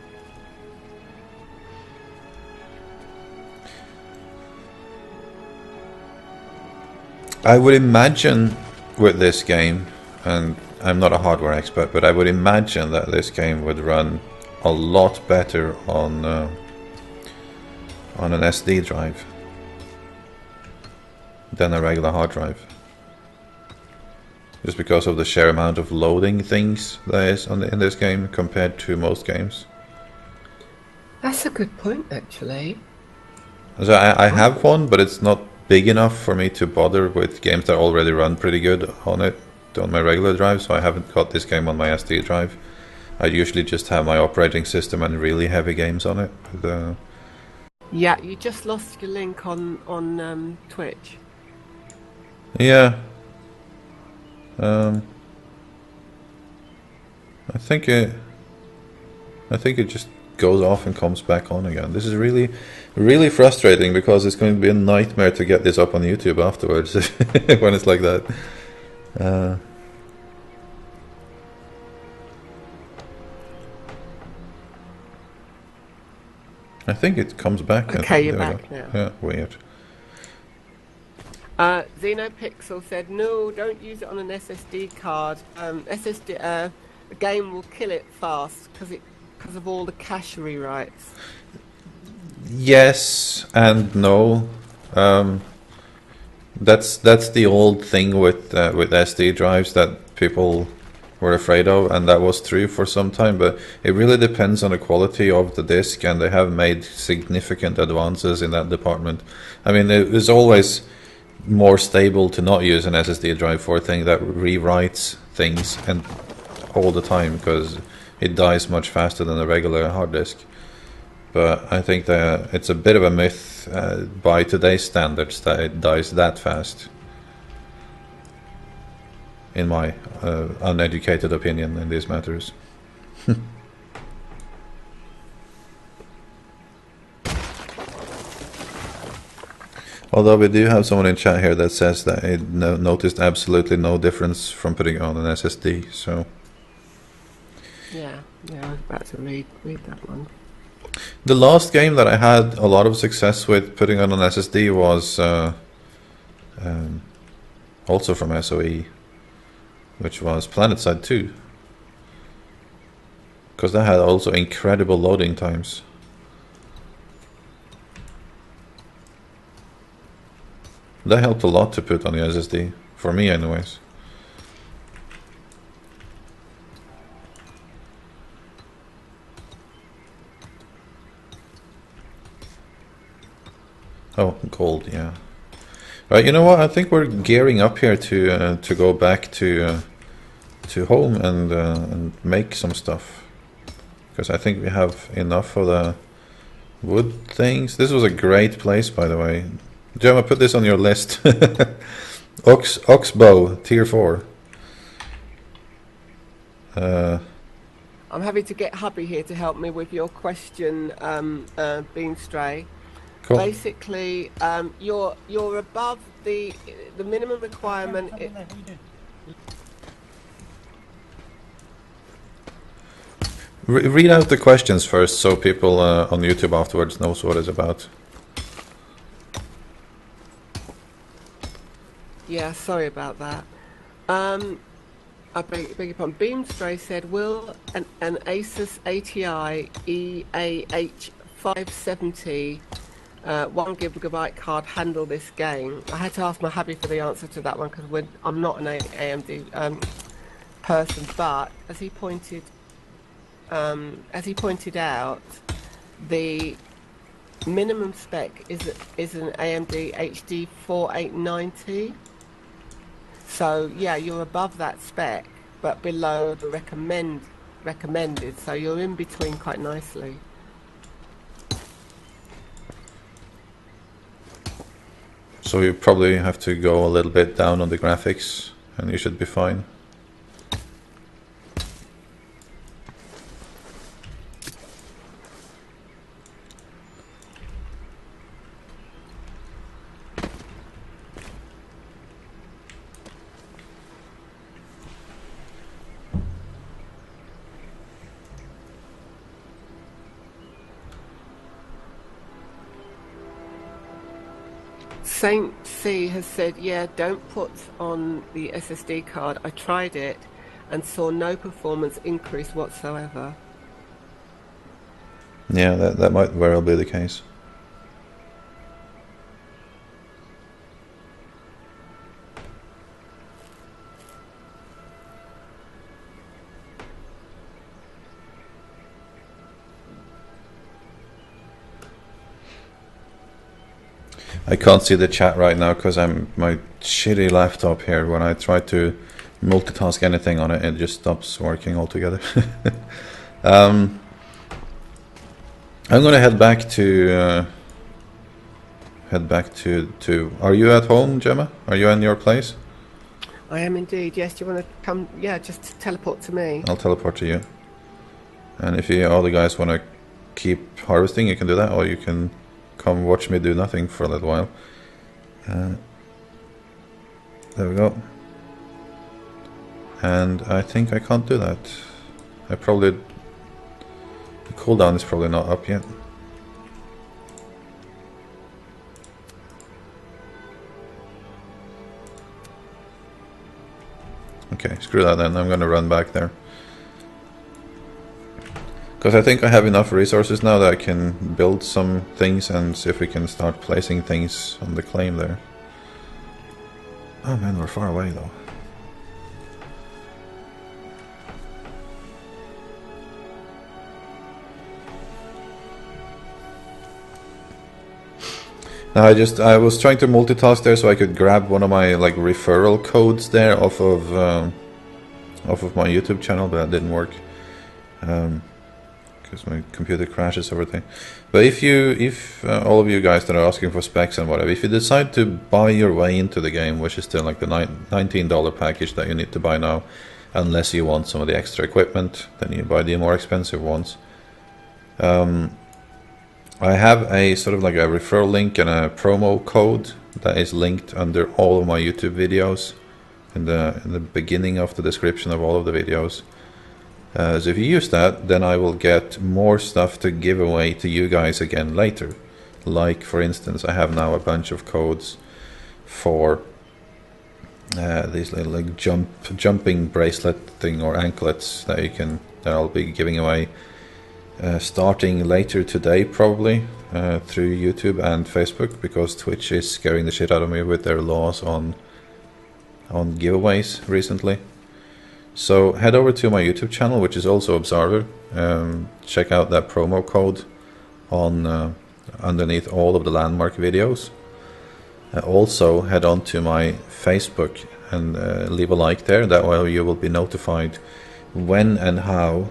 I would imagine with this game, and I'm not a hardware expert, but I would imagine that this game would run a lot better on an SD drive than a regular hard drive. Just because of the sheer amount of loading things there is in this game compared to most games. That's a good point, actually. So I have one, but it's not big enough for me to bother with games that already run pretty good on it, on my regular drive, so I haven't got this game on my SD drive. I usually just have my operating system and really heavy games on it. But, yeah, you just lost your link on Twitch. yeah. I think it just goes off and comes back on again. This is really frustrating because it's going to be a nightmare to get this up on YouTube afterwards when it's like that. I think it comes back. Okay, you're back now. Yeah, weird. Xenopixel said, no, don't use it on an SSD card. The game will kill it fast because of all the cache rewrites. Yes and no. That's the old thing with SD drives that people were afraid of, and that was true for some time. But it really depends on the quality of the disk, and they have made significant advances in that department. I mean, it was always more stable to not use an SSD drive for a thing that rewrites things and all the time, because it dies much faster than a regular hard disk. But I think that it's a bit of a myth by today's standards that it dies that fast, in my uneducated opinion in these matters. Although we do have someone in chat here that says that it noticed absolutely no difference from putting it on an SSD, so... Yeah, I was about to read that one. The last game that I had a lot of success with putting on an SSD was also from SOE, which was PlanetSide 2. Because that had also incredible loading times. That helped a lot to put on the SSD, for me anyways. Oh, gold, yeah. Right, you know what? I think we're gearing up here to go back to home and make some stuff, because I think we have enough of the wood things. This was a great place, by the way. Gemma, put this on your list. Oxbow, tier 4. I'm happy to get hubby here to help me with your question, Beamstray. Cool. Basically, you're above the minimum requirement. Read out the questions first, so people on YouTube afterwards knows what it's about. Yeah, sorry about that. I beg your pardon. Beamstray said, will an Asus ATI EAH570 1 gigabyte card handle this game? I had to ask my hubby for the answer to that one because I'm not an AMD person, but as he pointed out, the minimum spec is an AMD HD 4890. So yeah, you're above that spec, but below the recommended. So you're in between quite nicely. So you probably have to go a little bit down on the graphics, and you should be fine. Saint C has said, yeah, don't put on the SSD card. I tried it and saw no performance increase whatsoever. Yeah, that might very well be the case. I can't see the chat right now because my shitty laptop here. When I try to multitask anything on it, it just stops working altogether. I'm gonna head back to. Are you at home, Gemma? Are you in your place? I am indeed. Yes. Do you want to come? Yeah, just teleport to me. I'll teleport to you. And if you all the guys want to keep harvesting, you can do that, or you can come watch me do nothing for a little while. There we go. And I think I can't do that. The cooldown is probably not up yet. Okay, screw that then. I'm gonna run back there. Because I think I have enough resources now that I can build some things and see if we can start placing things on the claim there. Oh man, we're far away though. Now I was trying to multitask there so I could grab one of my like referral codes there off of my YouTube channel, but that didn't work. Because my computer crashes everything. But if all of you guys that are asking for specs and whatever, if you decide to buy your way into the game, which is still like the $19 package that you need to buy now, unless you want some of the extra equipment, then you buy the more expensive ones. I have a sort of like a referral link and a promo code that is linked under all of my YouTube videos in the beginning of the description of all of the videos. So if you use that, then I will get more stuff to give away to you guys again later. Like, for instance, I have now a bunch of codes for these little like jumping bracelet thing or anklets that I'll be giving away starting later today probably. through YouTube and Facebook, because Twitch is scaring the shit out of me with their laws on giveaways recently. So head over to my YouTube channel, which is also Obzzarver. Check out that promo code on underneath all of the landmark videos. Also head on to my Facebook and leave a like there. That way you will be notified when and how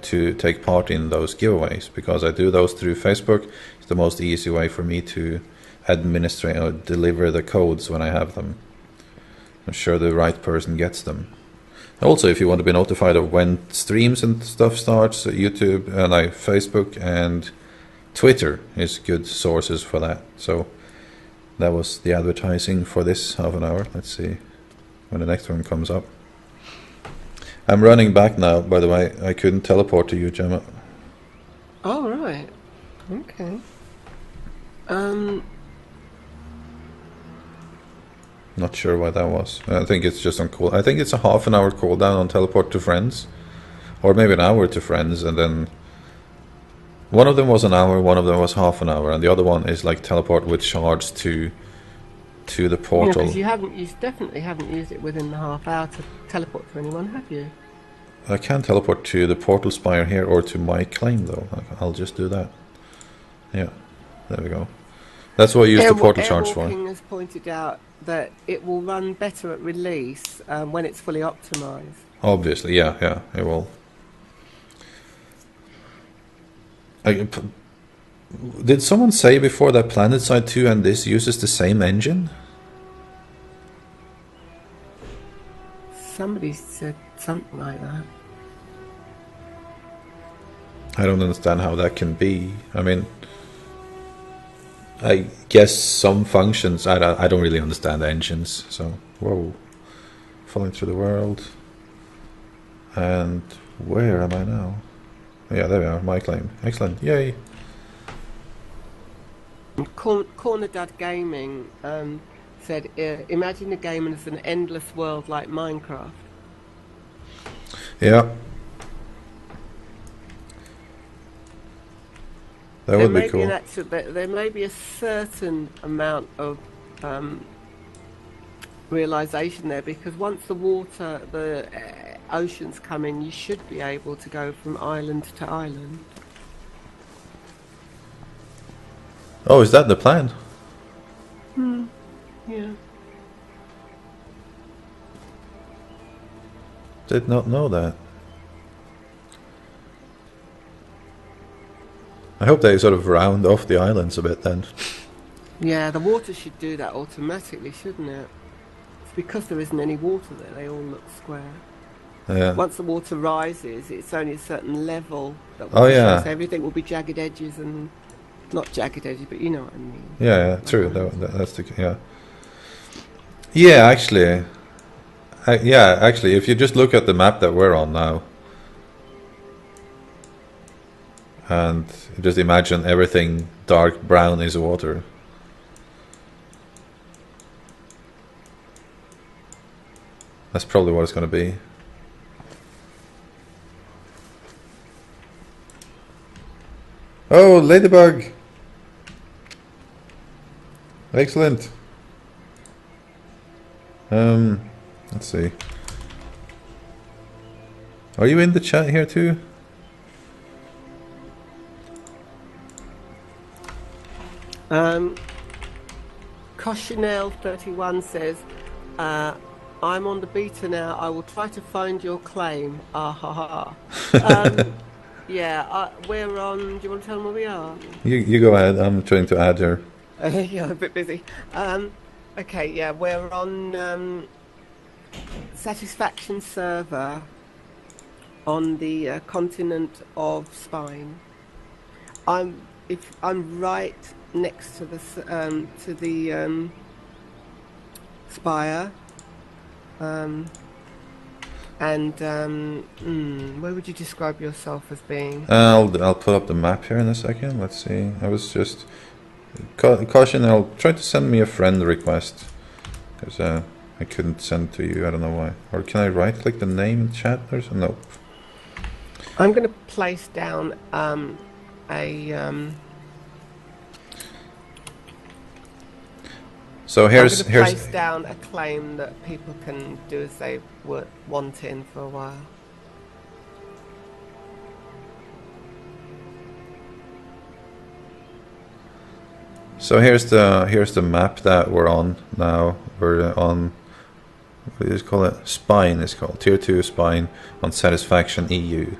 to take part in those giveaways, because I do those through Facebook. It's the most easy way for me to administrate or deliver the codes when I have them. I'm sure the right person gets them. Also, if you want to be notified of when streams and stuff starts, YouTube and Facebook and Twitter is good sources for that. So that was the advertising for this half an hour. Let's see when the next one comes up. I'm running back now, by the way. I couldn't teleport to you, Gemma. Oh, right. Okay. Not sure why that was. I think it's just on cool. I think it's a half an hour cooldown on teleport to friends, or maybe an hour to friends, and then one of them was an hour, one of them was half an hour, and the other one is like teleport with shards to the portal. Yeah, because you definitely haven't used it within the half hour to teleport to anyone, have you? I can teleport to the portal spire here or to my claim though. I'll just do that. Yeah, there we go. That's what I use the portal shards for. Airwalking has pointed out that it will run better at release when it's fully optimized. Obviously, yeah, it will. Did someone say before that PlanetSide 2 and this uses the same engine? Somebody said something like that. I don't understand how that can be. I mean, I guess some functions, I don't really understand engines, so, whoa. Falling through the world. And where am I now? Yeah, there we are, my claim. Excellent, yay. Corner Dad Gaming said, imagine a game as an endless world like Minecraft. Yeah. That would be cool. There may be a certain amount of realization there, because once the oceans come in, you should be able to go from island to island. Oh, is that the plan? Yeah. Did not know that. I hope they sort of round off the islands a bit then. Yeah, the water should do that automatically, shouldn't it? It's because there isn't any water there, they all look square. Yeah. Once the water rises, it's only a certain level that will yeah. So everything will be jagged edges and not jagged edges, but you know what I mean. Yeah, true. That's the yeah. Yeah, actually, if you just look at the map that we're on now, and just imagine everything dark brown is water. That's probably what it's going to be. Oh, ladybug! Excellent. Let's see. Are you in the chat here too? Cochinelle31 says, I'm on the beta now. I will try to find your claim. Ah ha ha. Yeah, we're on. Do you want to tell them where we are? You go ahead. I'm trying to add her. Yeah, I'm a bit busy. Okay, yeah, we're on Satisfaction server on the continent of Spine. I'm right next to the spire. Where would you describe yourself as being? I'll put up the map here in a second. Let's see. I was just caution. I'll try to send me a friend request because I couldn't send to you. I don't know why. Or can I right click the name in chat or something? No. I'm going to place down a So here's I'm going to place down a claim that people can do as they were wanting for a while. So here's the map that we're on now. We're on, what do you call it? Spine is called Tier 2 Spine on Satisfaction EU.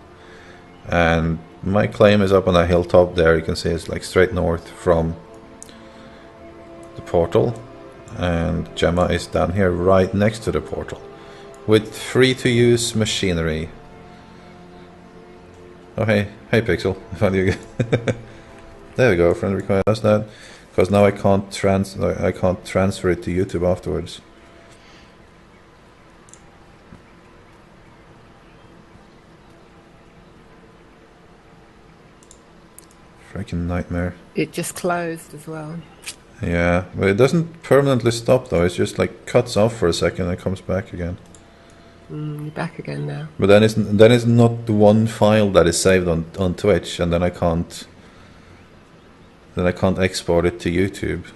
And my claim is up on a hilltop there. You can see it's like straight north from the portal. And Gemma is down here right next to the portal with free to use machinery. Oh hey Pixel, I found you again. There we go, friend request that. Because now I can't transfer it to YouTube afterwards. Freaking nightmare. It just closed as well. Yeah, but it doesn't permanently stop though. It's just like cuts off for a second and comes back again. You're back again now. But then it's not the one file that is saved on Twitch, and then I can't export it to YouTube.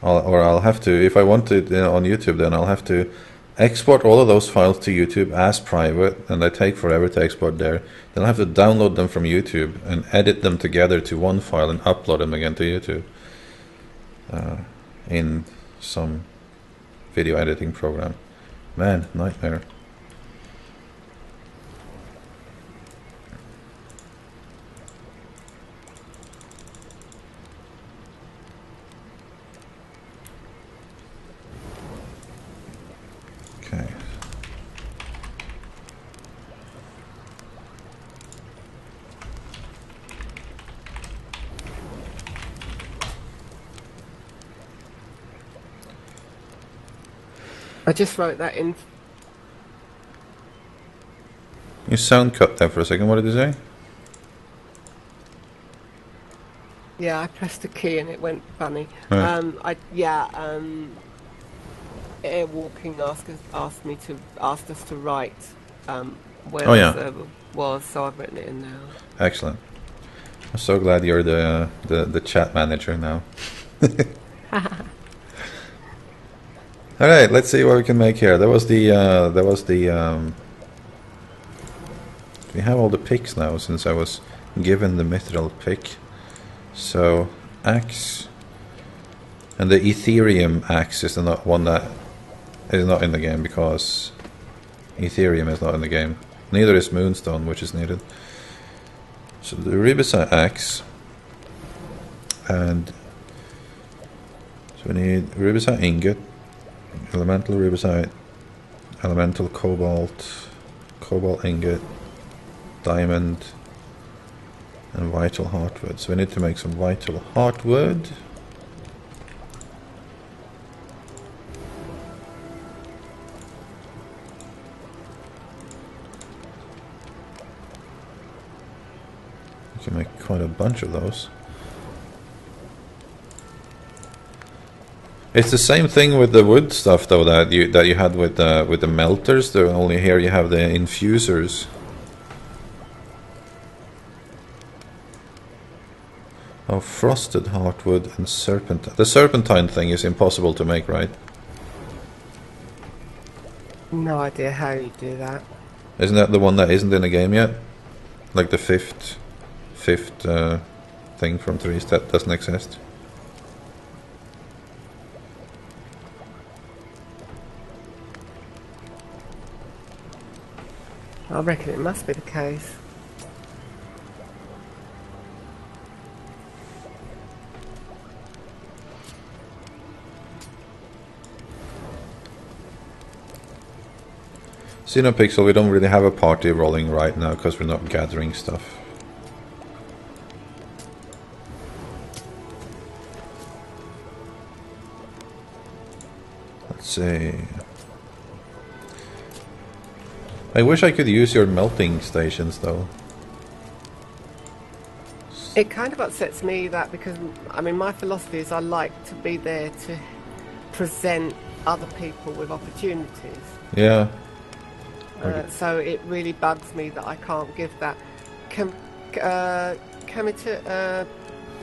I'll have to, if I want it on YouTube, then I'll have to export all of those files to YouTube as private, and they take forever to export there. Then I'll have to download them from YouTube and edit them together to one file and upload them again to YouTube in some video editing program. Man, nightmare. Okay. I just wrote that in. Your sound cut there for a second. What did you say? Yeah, I pressed a key and it went funny. Right. Airwalking asked us to write where the server was, so I've written it in now. Excellent. I'm so glad you're the chat manager now. All right, let's see what we can make here. We have all the picks now since I was given the mithril pick. So axe, and the Ethereum axe is not one that is not in the game because Ethereum is not in the game. Neither is Moonstone, which is needed. So the rubicite axe, and so we need rubicite ingot, elemental rubicite, elemental cobalt, cobalt ingot, diamond, and vital heartwood. So we need to make some vital heartwood. We can make quite a bunch of those. It's the same thing with the wood stuff though that you had with the melters. Though only here you have the infusers. Oh, frosted heartwood and serpentine. The serpentine thing is impossible to make, right? No idea how you do that. Isn't that the one that isn't in the game yet? Like the fifth thing from trees that doesn't exist. I reckon it must be the case. Xenopixel, we don't really have a party rolling right now because we're not gathering stuff. Let's see. I wish I could use your melting stations though. It kind of upsets me that because, I mean, my philosophy is I like to be there to present other people with opportunities. Yeah. So it really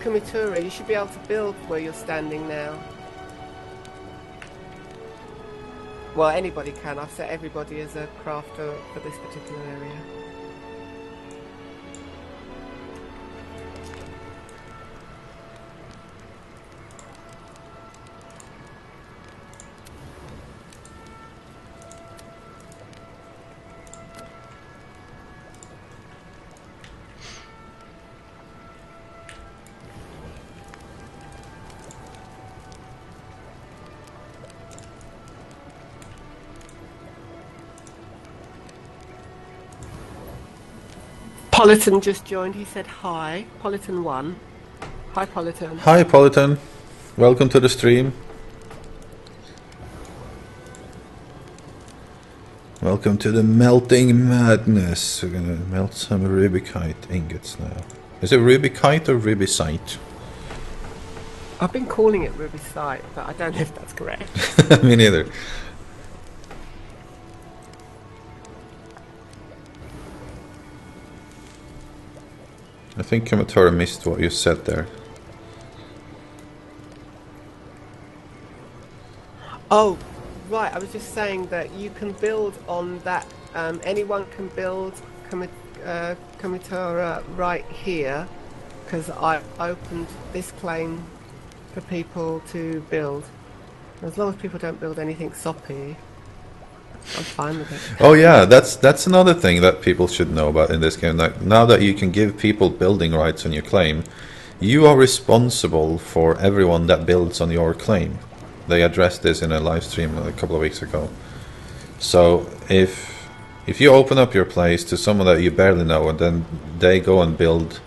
Kamitura, you should be able to build where you're standing now. Well, anybody can. I've set everybody as a crafter for this particular area. Politan just joined. He said hi. Politan 1. Hi, Politan. Hi, Politan. Welcome to the stream. Welcome to the melting madness. We're gonna melt some rubikite ingots now. Is it rubikite or rubicite? I've been calling it rubicite, but I don't know if that's correct. Me neither. I think Kamatora missed what you said there. Oh, right. I was just saying that you can build on that. Anyone can build Kamitora right here, because I opened this claim for people to build. As long as people don't build anything soppy, I'm fine with it. Oh yeah, that's another thing that people should know about in this game. Like, now that you can give people building rights on your claim, you are responsible for everyone that builds on your claim. They addressed this in a live stream a couple of weeks ago. So if you open up your place to someone that you barely know and then they go and build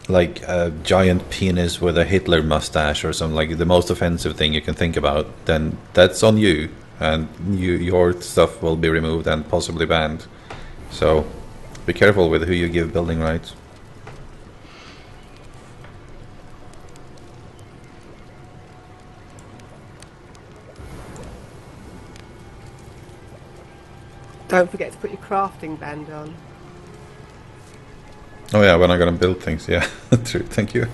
like a giant penis with a Hitler mustache or something, like the most offensive thing you can think about, then that's on you. And your stuff will be removed and possibly banned. So be careful with who you give building rights. Don't forget to put your crafting band on. Oh yeah, when I'm gonna build things, yeah. True, thank you.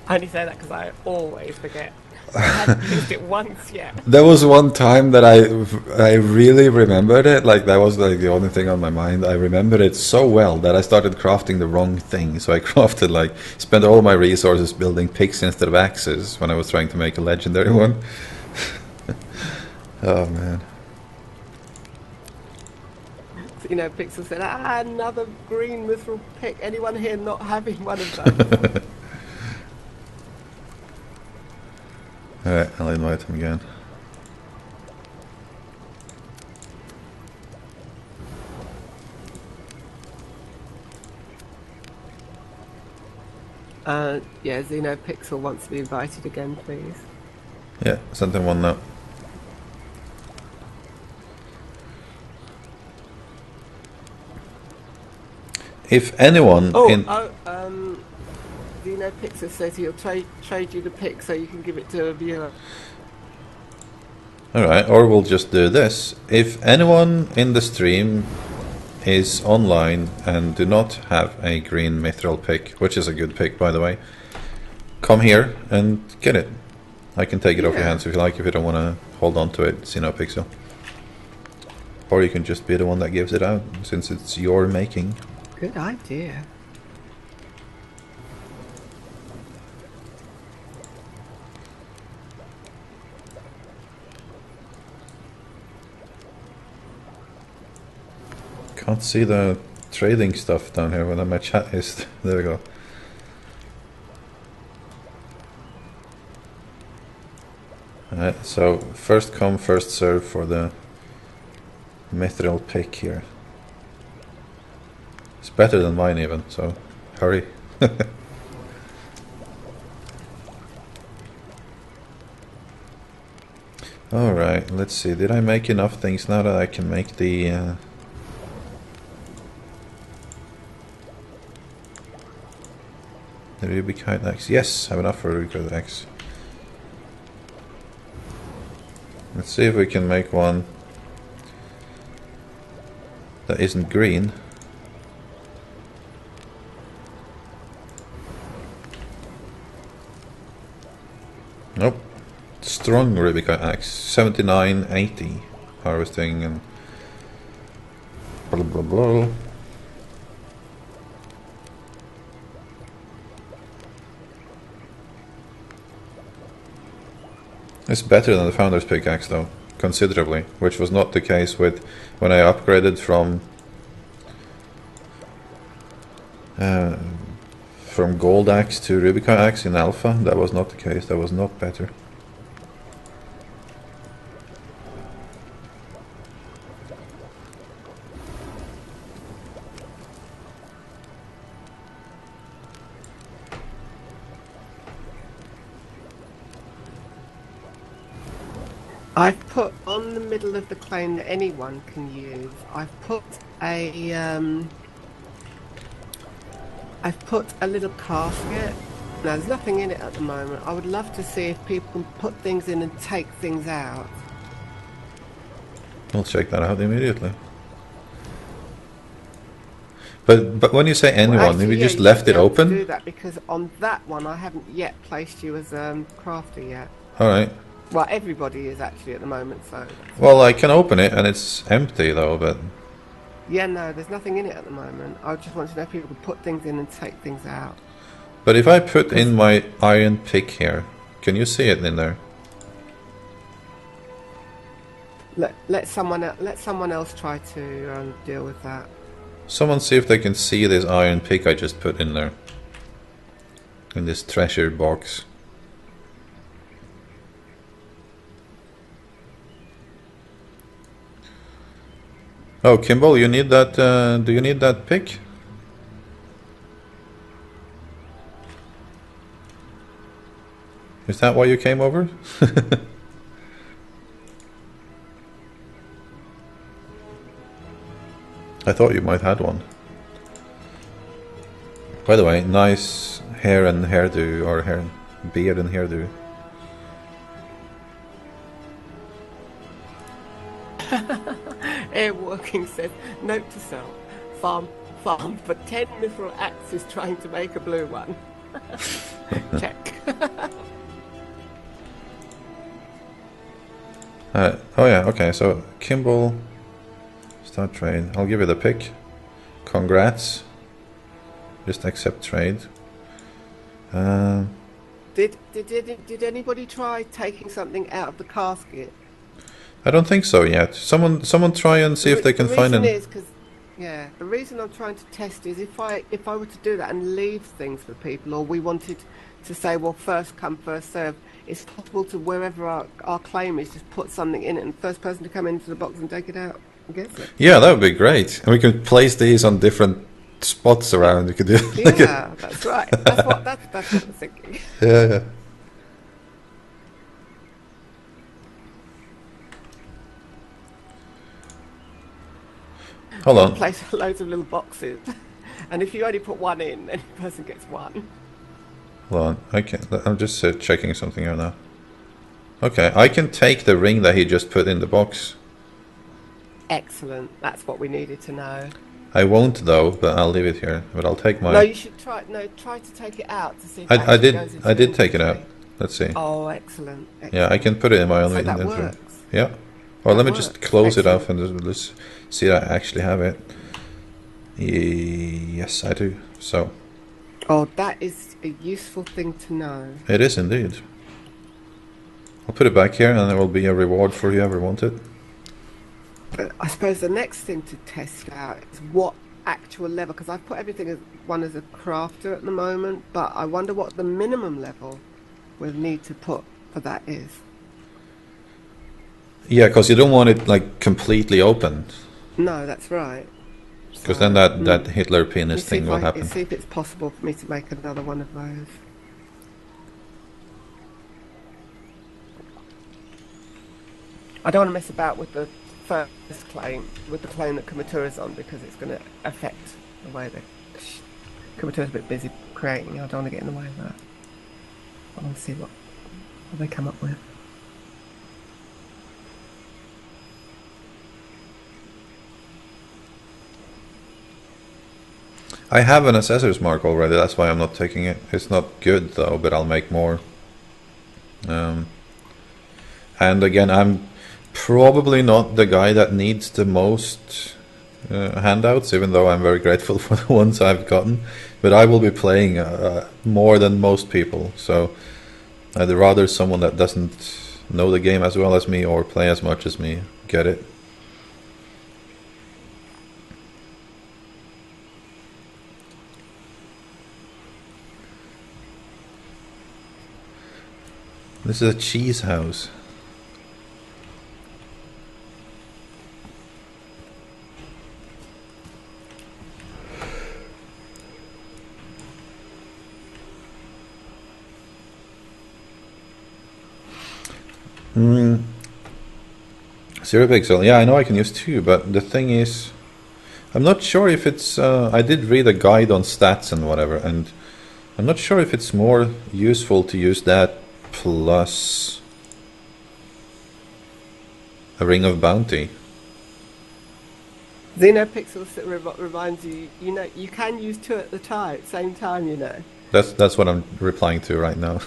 I only say that because I always forget. I haven't used it once yet. There was one time that I really remembered it. Like, that was like the only thing on my mind. I remembered it so well that I started crafting the wrong thing. So I crafted, like, spent all my resources building picks instead of axes when I was trying to make a legendary one. Oh man. You know, Pixel said, another green mithril pick. Anyone here not having one of those? Alright, I'll invite him again. Yeah, XenoPixel wants to be invited again, please. Yeah, send him one now. If anyone XenoPixel says he'll trade you the pick so you can give it to a viewer. Alright, or we'll just do this. If anyone in the stream is online and do not have a green mithril pick, which is a good pick by the way, come here and get it. I can take it off your hands if you like, if you don't want to hold on to it, XenoPixel. Or you can just be the one that gives it out, since it's your making. Good idea. Can't see the trading stuff down here when my chat is. There we go. Alright, so first come, first serve for the mithril pick here. It's better than mine even, so hurry. Alright, let's see. Did I make enough things now that I can make the Rubikite axe? Yes, I have enough for a Rubikite axe. Let's see if we can make one that isn't green. strong Rubica axe, 7980 harvesting and blah blah blah. It's better than the Founder's Pickaxe though, considerably, which was not the case with when I upgraded from Gold Axe to Rubica Axe in Alpha. That was not the case, that was not better. I've put on the middle of the claim that anyone can use. I've put a little casket. Now there's nothing in it at the moment. I would love to see if people can put things in and take things out. I'll check that out immediately. But when you say anyone, well, actually, have you just left it open? To do that because on that one I haven't yet placed you as crafter yet. All right. Well, everybody is actually at the moment, so... Well, I can open it, and it's empty, though, but... Yeah, no, there's nothing in it at the moment. I just want to know if people can put things in and take things out. But if I put in my iron pick here, can you see it in there? Let someone else try to deal with that. Someone see if they can see this iron pick I just put in there. In this treasure box. Oh, Kimball, you need that, do you need that pick? Is that why you came over? I thought you might have had one. By the way, nice hair and hairdo, or hair, beard and hairdo. Airwalking says, note to self, farm for 10 mithril axes trying to make a blue one. Check. Oh yeah, okay, so Kimball, start trade. I'll give you the pick. Congrats. Just accept trade. Did anybody try taking something out of the casket? I don't think so yet. Someone try and see if they can find it. The reason I'm trying to test is if I were to do that and leave things for people, or we wanted to say, well, first come, first serve, it's possible to wherever our claim is, just put something in it, and the first person to come into the box and take it out and get it. Yeah, that would be great. And we can place these on different spots around. You could do. Yeah, that's right. That's what I'm thinking. Yeah. Hold on. Place loads of little boxes, and if you only put one in, then the person gets one. Hold on. I'm just checking something here now. Okay, I can take the ring that he just put in the box. Excellent. That's what we needed to know. I won't though, but I'll leave it here. But I'll take my. No, you should try. No, try to take it out to see. If I did take it out. Let's see. Oh, excellent. Yeah, I can put it in my own inventory. That works. Yeah. Well, let me just close it off and let's see that I actually have it. Yes, I do. So. Oh, that is a useful thing to know. It is indeed. I'll put it back here, and there will be a reward for whoever wants it. But I suppose the next thing to test out is what actual level, because I've put everything as a crafter at the moment, but I wonder what the minimum level we'll need to put for that is. Yeah, because you don't want it like completely open. No, that's right. Because then that Hitler penis thing will happen. See if it's possible for me to make another one of those. I don't want to mess about with the first claim, with the claim that Kamatura's on, because it's going to affect the way that Kamatura's a bit busy creating. I don't want to get in the way of that. I want to see what they come up with. I have an assessor's mark already, that's why I'm not taking it. It's not good though, but I'll make more. And again, I'm probably not the guy that needs the most handouts, even though I'm very grateful for the ones I've gotten. But I will be playing more than most people, so I'd rather someone that doesn't know the game as well as me or play as much as me get it. This is a cheese house. Zero pixel. Yeah, I know I can use 2, but the thing is, I'm not sure if it's... I did read a guide on stats and whatever, and I'm not sure if it's more useful to use that plus a ring of bounty. Xenopixel reminds you, you know, you can use 2 at the same time, you know. That's what I'm replying to right now.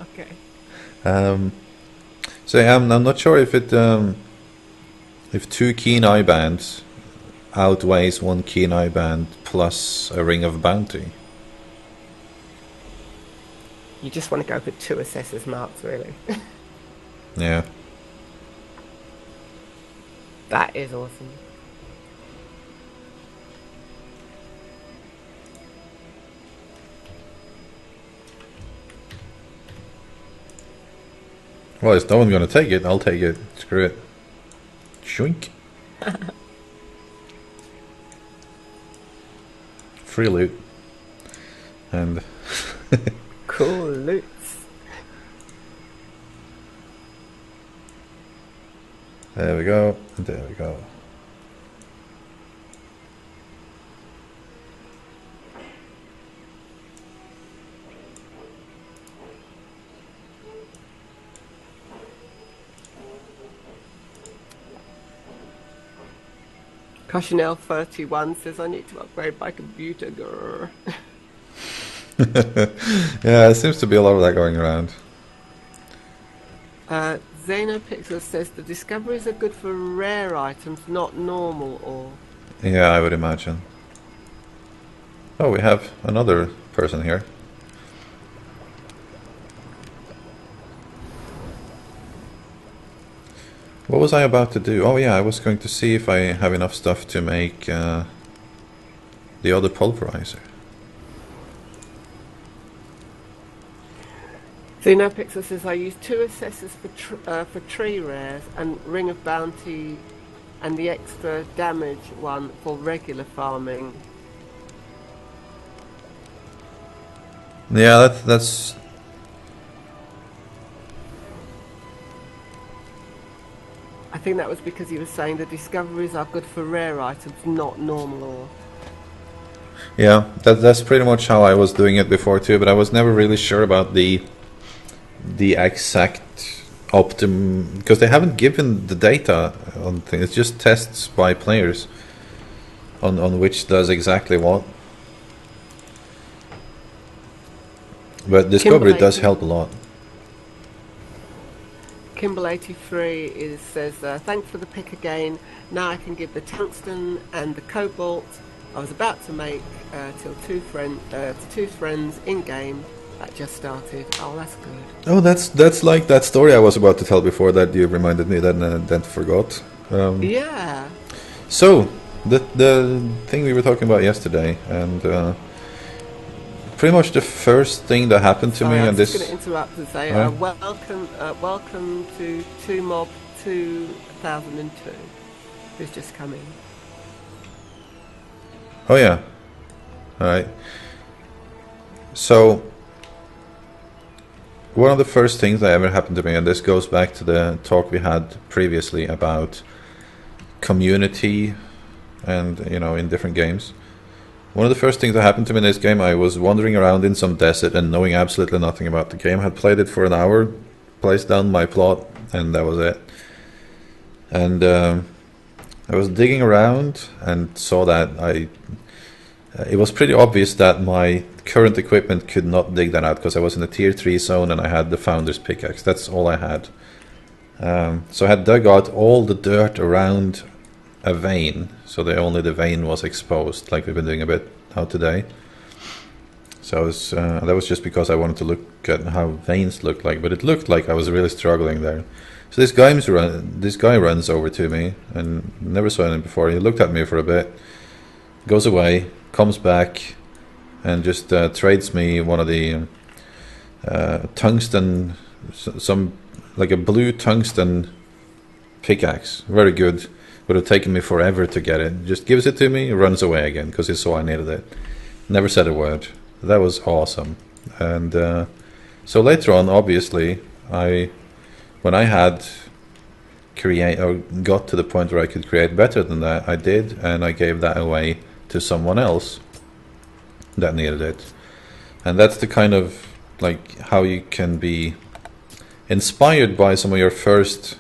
Okay. So yeah, I'm not sure if it if 2 keen eye bands outweighs 1 keen eye band plus a ring of bounty. You just want to go for 2 assessors marks, really. Yeah. That is awesome. Well, if no one's going to take it, I'll take it. Screw it. Shoink. Free loot. And... Cool loots. There we go. There we go. Cochinelle 31 says I need to upgrade my computer. Grr. Yeah, there seems to be a lot of that going around. Xenopixel says the discoveries are good for rare items, not normal ore. Yeah, I would imagine. Oh, we have another person here. What was I about to do? Oh yeah, I was going to see if I have enough stuff to make the other pulverizer. Xenopixel says I use 2 assessors for tree rares and ring of bounty and the extra damage one for regular farming. Yeah, that's... I think that was because he was saying the discoveries are good for rare items, not normal ore. Yeah, that's pretty much how I was doing it before too, but I was never really sure about the exact optimum, because they haven't given the data on things. It's just tests by players on which does exactly what. But discovery does help a lot. Kimball83 says, thanks for the pick again. Now I can give the tungsten and the cobalt I was about to make to two friends in game. That just started. Oh, that's good. Oh, that's like that story I was about to tell before that you reminded me then forgot. Yeah. So the thing we were talking about yesterday, and pretty much the first thing that happened to me, and this. I'm just going to interrupt and say welcome to 2 Mob 2002. Who's just come in? Oh yeah. All right. So one of the first things that ever happened to me, and this goes back to the talk we had previously about community and, you know, in different games. One of the first things that happened to me in this game, I was wandering around in some desert and knowing absolutely nothing about the game. I had played it for an hour, placed down my plot, and that was it. And I was digging around and saw that it was pretty obvious that my current equipment could not dig that out because I was in a tier 3 zone and I had the founder's pickaxe. That's all I had. So I had dug out all the dirt around a vein, so only the vein was exposed, like we've been doing a bit now today. So that was just because I wanted to look at how veins look like, but it looked like I was really struggling there. So this guy runs over to me, and never saw him before. He looked at me for a bit, goes away, comes back, and just trades me one of the tungsten, like a blue tungsten pickaxe. Very good. Would have taken me forever to get it. Just gives it to me, runs away again because he saw I needed it. Never said a word. That was awesome. And so later on, obviously, when I had got to the point where I could create better than that, I did, and I gave that away to someone else that needed it. And that's the kind of like how you can be inspired by some of your first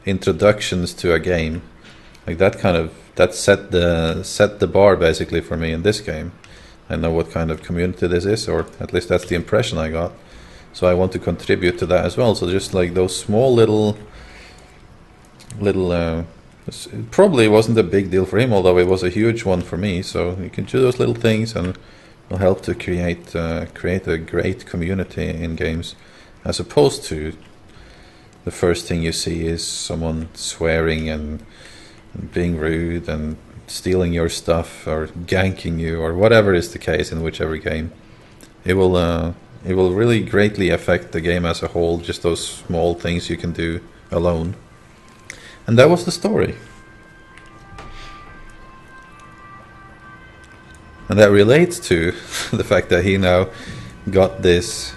introductions to a game. Like that set the bar basically for me in this game. I know what kind of community this is, or at least that's the impression I got. So I want to contribute to that as well. So just like those small little it probably wasn't a big deal for him, although it was a huge one for me. So you can do those little things, and will help to create a great community in games, as opposed to the first thing you see is someone swearing and being rude and stealing your stuff or ganking you or whatever is the case in whichever game. It will really greatly affect the game as a whole, just those small things you can do alone. And that was the story. And that relates to the fact that he now got this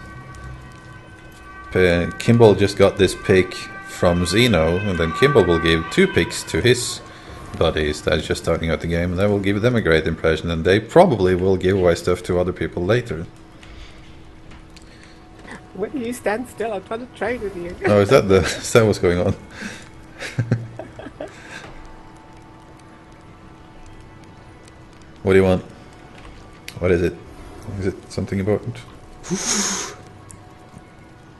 Kimball just got this pick from Zeno, and then Kimball will give 2 picks to his buddies that are just starting out the game, and that will give them a great impression, and they probably will give away stuff to other people later. When do you stand still? I'm trying to trade with you. Oh, is that what's going on? What do you want? What is it? Is it something important?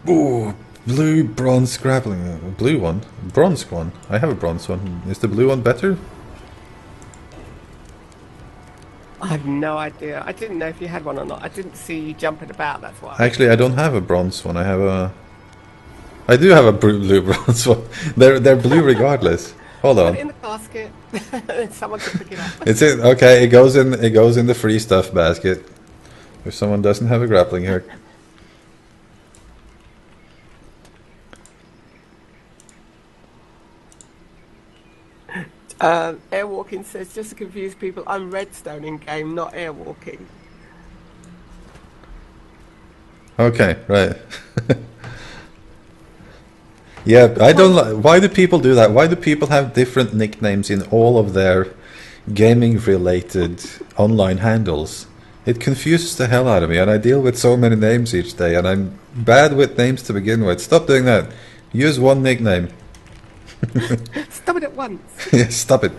Ooh, blue bronze grappling. Blue one? Bronze one. I have a bronze one. Is the blue one better? I have no idea. I didn't know if you had one or not. I didn't see you jumping about, that's why. Actually, I don't have a bronze one. I do have a blue bronze one. They're blue regardless. Hold on. Put it in the basket. Someone can pick it up. It's in. Okay, it goes in the free stuff basket. If someone doesn't have a grappling hook. Airwalking says, just to confuse people, I'm redstone in game, not airwalking. Okay, right. Yeah, I don't like. Why do people do that? Why do people have different nicknames in all of their gaming-related online handles? It confuses the hell out of me, and I deal with so many names each day, and I'm bad with names to begin with. Stop doing that. Use one nickname. Stop it at once. Yeah, stop it.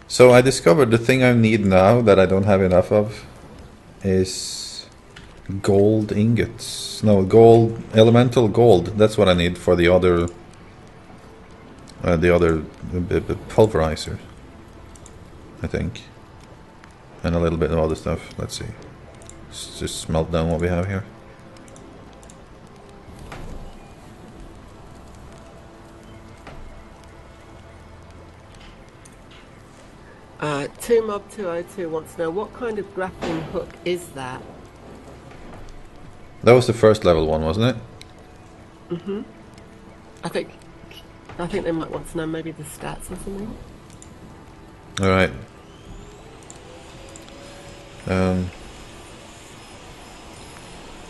So I discovered the thing I need now that I don't have enough of is gold ingots. No, gold, elemental gold. That's what I need for the other pulverizer, I think, and a little bit of other stuff. Let's see. Let's just smelt down what we have here. TwoMob202 wants to know, what kind of grappling hook is that? That was the first level one, wasn't it? Mm-hmm. I think they might want to know maybe the stats or something. Alright.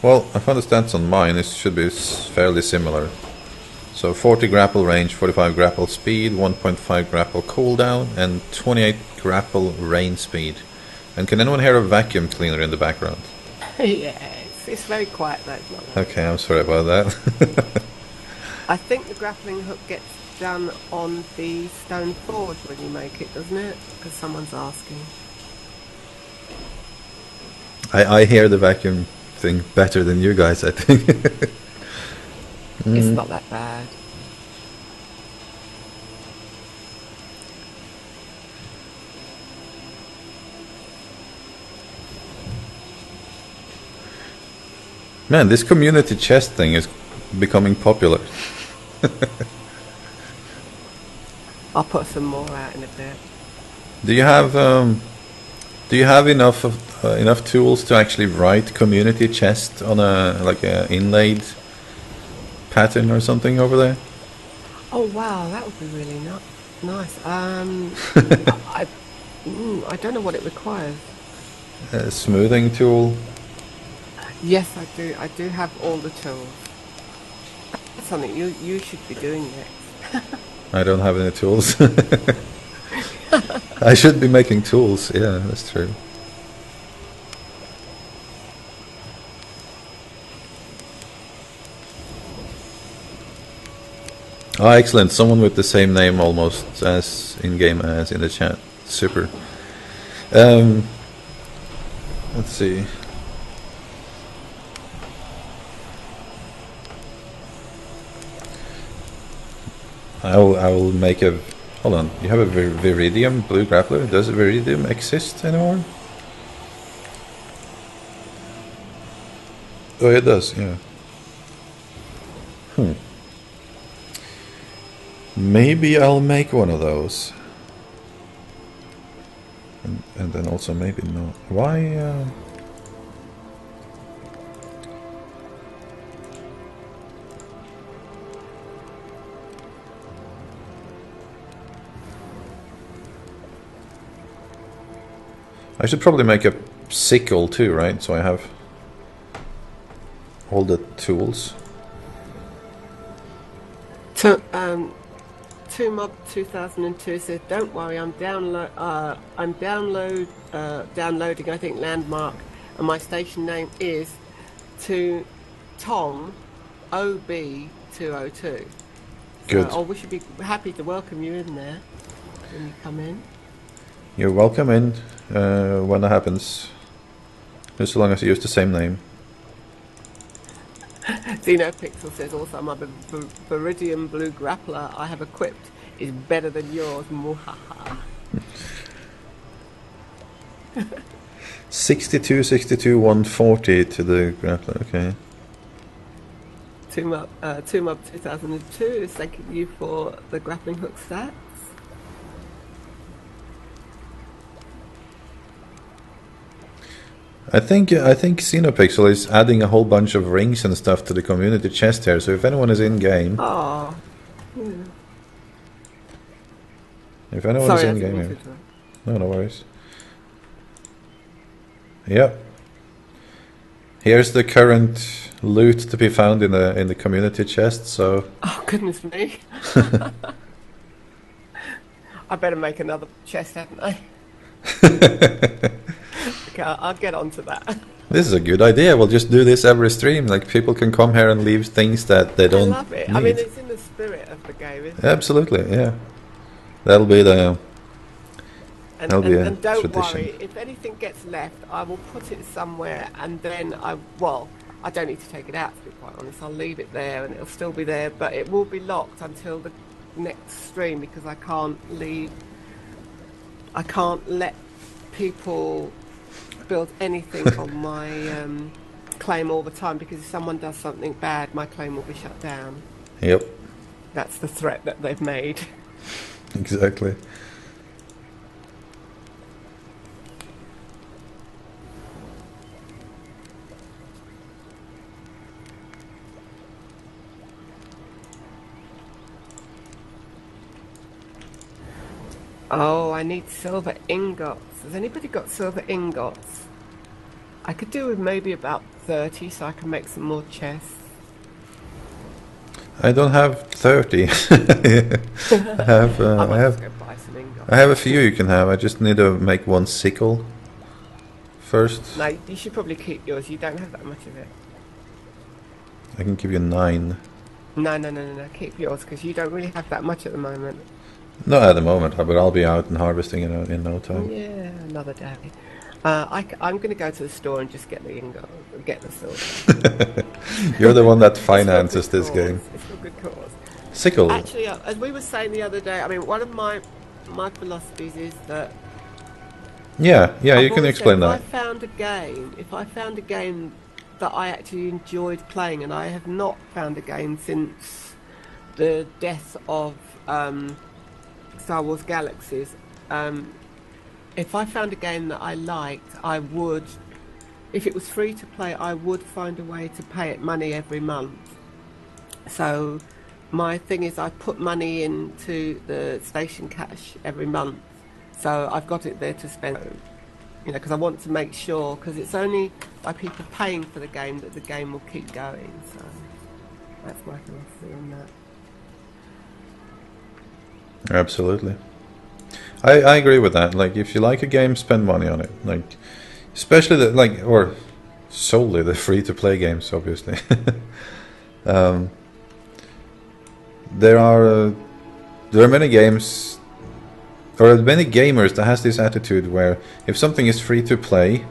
Well, I found the stats on mine. It should be fairly similar. So 40 grapple range, 45 grapple speed, 1.5 grapple cooldown, and 28 grapple rain speed. And can anyone hear a vacuum cleaner in the background? Yeah, it's very quiet though. It's not loud. Okay, I'm sorry about that. I think the grappling hook gets done on the stone forge when you make it, doesn't it? Because someone's asking. I hear the vacuum thing better than you guys, I think. It's not that bad. Man, this community chest thing is becoming popular. I'll put some more out in a bit. Do you have enough tools to actually write community chest on a inlaid pattern or something over there? Oh wow, that would be really nice. I don't know what it requires. A smoothing tool. Yes, I do. I do have all the tools. That's something you should be doing next. I don't have any tools. I should be making tools. Yeah, that's true. Oh, excellent. Someone with the same name almost as in-game as in the chat. Super. Let's see. I will make a... Hold on. You have a Viridium blue grappler? Does Viridium exist anymore? Oh, it does, yeah. Maybe I'll make one of those. And then also maybe not. Why... I should probably make a sickle too, right? So I have all the tools. So, Mob 2002 says, "Don't worry, I'm downloading. I think Landmark, and my station name is to Tom OB202. Good. So, we should be happy to welcome you in there when you come in. You're welcome in when that happens, just as long as you use the same name." Xenopixel says also, "My Viridium blue grappler I have equipped is better than yours." Muhaha. 62, 62, 140 to the grappler. Okay. Mob 2002 is thanking you for the grappling hook stats. I think Xenopixel is adding a whole bunch of rings and stuff to the community chest here. So if anyone is in game, if anyone is in game here, no worries. Yep. Here's the current loot to be found in the community chest. So. Oh goodness me! I better make another chest, haven't I? Okay, I'll get onto that. This is a good idea. We'll just do this every stream. Like, people can come here and leave things that they don't. I love it. Need. I mean, it's in the spirit of the game, isn't it? Absolutely, yeah. That'll be the. And don't tradition. Worry, if anything gets left, I will put it somewhere, and then I don't need to take it out, to be quite honest. I'll leave it there, and it'll still be there, but it will be locked until the next stream because I can't let people build anything on my claim all the time, because if someone does something bad, my claim will be shut down. Yep. That's the threat that they've made. Exactly. Oh, I need silver ingots. Has anybody got silver ingots? I could do with maybe about 30 so I can make some more chests. I don't have 30. I have a few you can have. I just need to make one sickle first. No, you should probably keep yours. You don't have that much of it. I can give you 9. No. Keep yours because you don't really have that much at the moment. Not at the moment, but I'll be out and harvesting in no time. Yeah, another day. I'm going to go to the store and just get the ingot, get the silver. You're the one that finances this game. It's for good cause. Sickle. Actually, as we were saying the other day, I mean, one of my philosophies is that Yeah, I've you can always explain said, that. if I found a game that I actually enjoyed playing, and I have not found a game since the death of Star Wars Galaxies. If I found a game that I liked, I would, if it was free to play, I would find a way to pay it money every month. So my thing is I put money into the station cash every month. So I've got it there to spend, you know, because I want to make sure, because it's only by people paying for the game that the game will keep going. So that's my philosophy on that. Absolutely. I agree with that. Like, if you like a game, spend money on it. Like, especially the or solely the free-to-play games, obviously. There are many games, or many gamers that has this attitude where if something is free to play,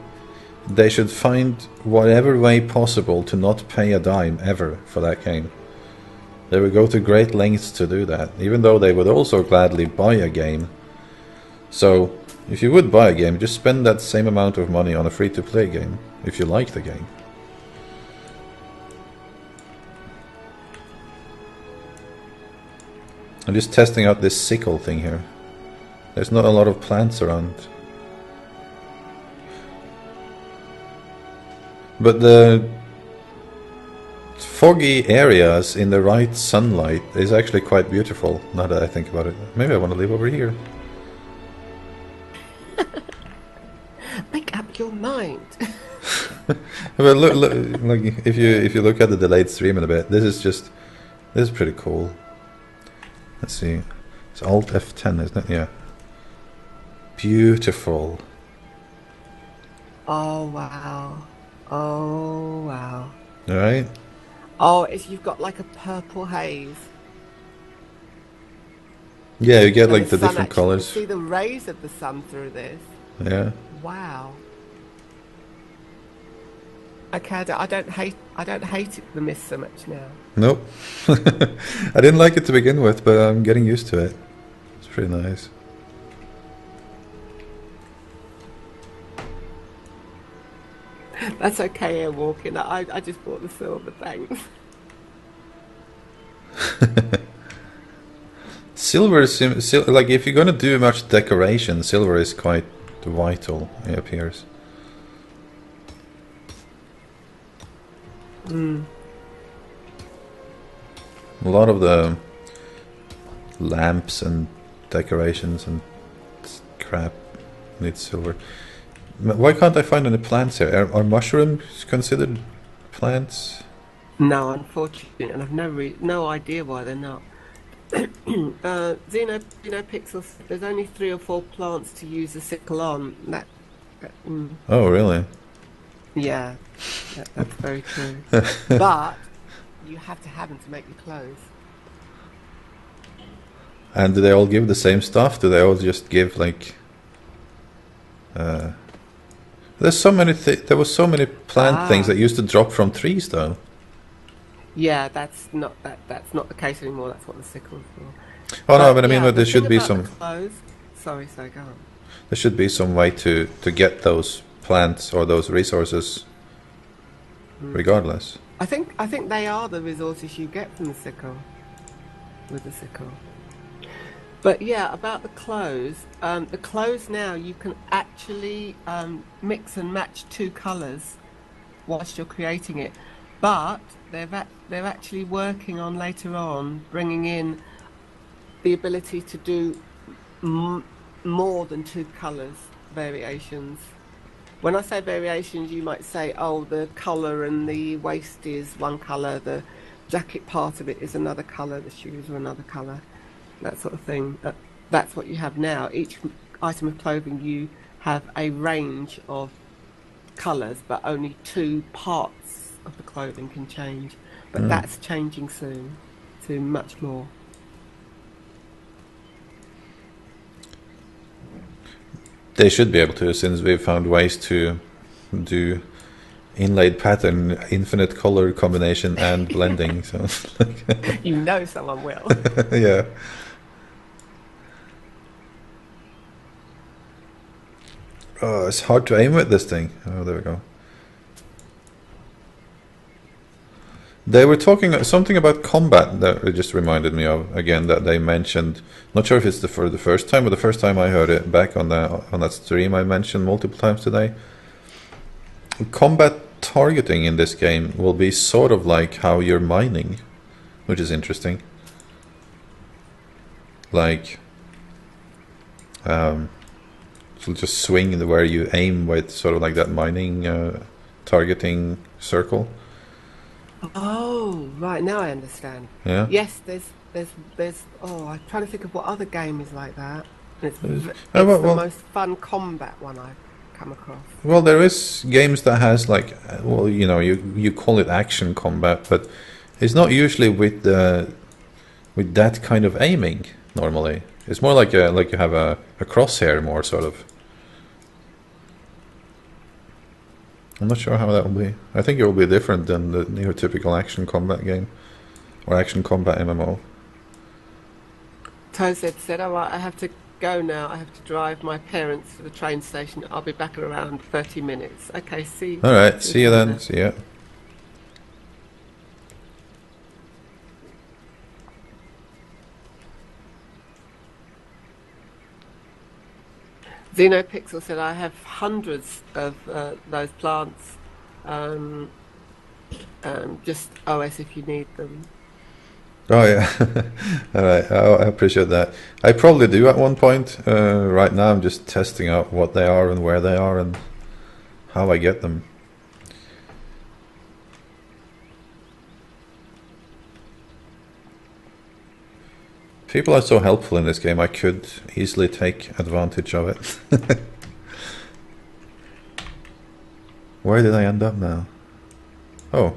they should find whatever way possible to not pay a dime ever for that game. They would go to great lengths to do that, even though they would also gladly buy a game. So, if you would buy a game, just spend that same amount of money on a free-to-play game, if you like the game. I'm just testing out this sickle thing here. There's not a lot of plants around. But the foggy areas in the right sunlight is actually quite beautiful, now that I think about it. Maybe I want to live over here. Make up your mind. But look, like if you look at the delayed stream in a bit, this is pretty cool. Let's see, it's Alt F10, isn't it? Yeah. Beautiful. Oh wow! Oh wow! All right. Oh, you've got like a purple haze. Yeah, you get like the sun different actually, colors. you see the rays of the sun through this. Yeah. Wow. Okay, I don't hate the mist so much now. Nope. I didn't like it to begin with, but I'm getting used to it. It's pretty nice. That's okay, airwalking. I just bought the silver, thanks. Silver is like if you're gonna do much decoration, silver is quite vital. It appears. A lot of the lamps and decorations and crap need silver. Why can't I find any plants here? Are mushrooms considered plants? No, unfortunately, and I've no idea why they're not. Xenopixels, there's only 3 or 4 plants to use a sickle on. Oh, really? Yeah, that's very true. But you have to have them to make your clothes. And do they all give the same stuff? Do they all just give like? There's so many. There was so many plant things that used to drop from trees, though. Yeah, that's not the case anymore. That's what the sickle's for. Oh no, but I mean, there should be some. Sorry, go on. There should be some way to get those plants or those resources, regardless. I think they are the resources you get from the sickle, with the sickle. But yeah, about the clothes now you can actually mix and match 2 colours whilst you're creating it. But they're actually working on later on bringing in the ability to do more than 2 colours variations. When I say variations, you might say, oh, the colour and the waist is one colour, the jacket part of it is another colour, the shoes are another colour, that sort of thing. That's what you have now. Each item of clothing, you have a range of colours, but only 2 parts of the clothing can change. But that's changing soon. to much more. They should be able to, since we've found ways to do inlaid pattern, infinite color combination, and blending. So, You know someone will. yeah. Oh, it's hard to aim with this thing. Oh, there we go. They were talking something about combat that it just reminded me of again, that they mentioned. Not sure if it's for the first time, but the first time I heard it back on that stream I mentioned multiple times today. Combat targeting in this game will be sort of like how you're mining, which is interesting. Like, so just swing where you aim with, sort of like that mining targeting circle. Oh, right, now I understand. Yeah. Yes, there's. Oh, I'm trying to think of what other game is like that. And it's well, the most fun combat one I've come across. Well, there is games that has like, well, you know, you call it action combat, but it's not usually with that kind of aiming. Normally, it's more like you have a crosshair, more sort of. I'm not sure how that will be. I think it will be different than your typical action combat game or action combat MMO. Tozed said, "All right, I have to go now. I have to drive my parents to the train station. I'll be back in around 30 minutes." Okay, see you. All right, see you then. See ya. Xenopixel said, "I have hundreds of those plants. Just OS if you need them." Oh yeah. All right, I appreciate that. I probably do at one point. Right now I'm just testing out what they are and where they are and how I get them. People are so helpful in this game, I could easily take advantage of it. Where did I end up now? Oh.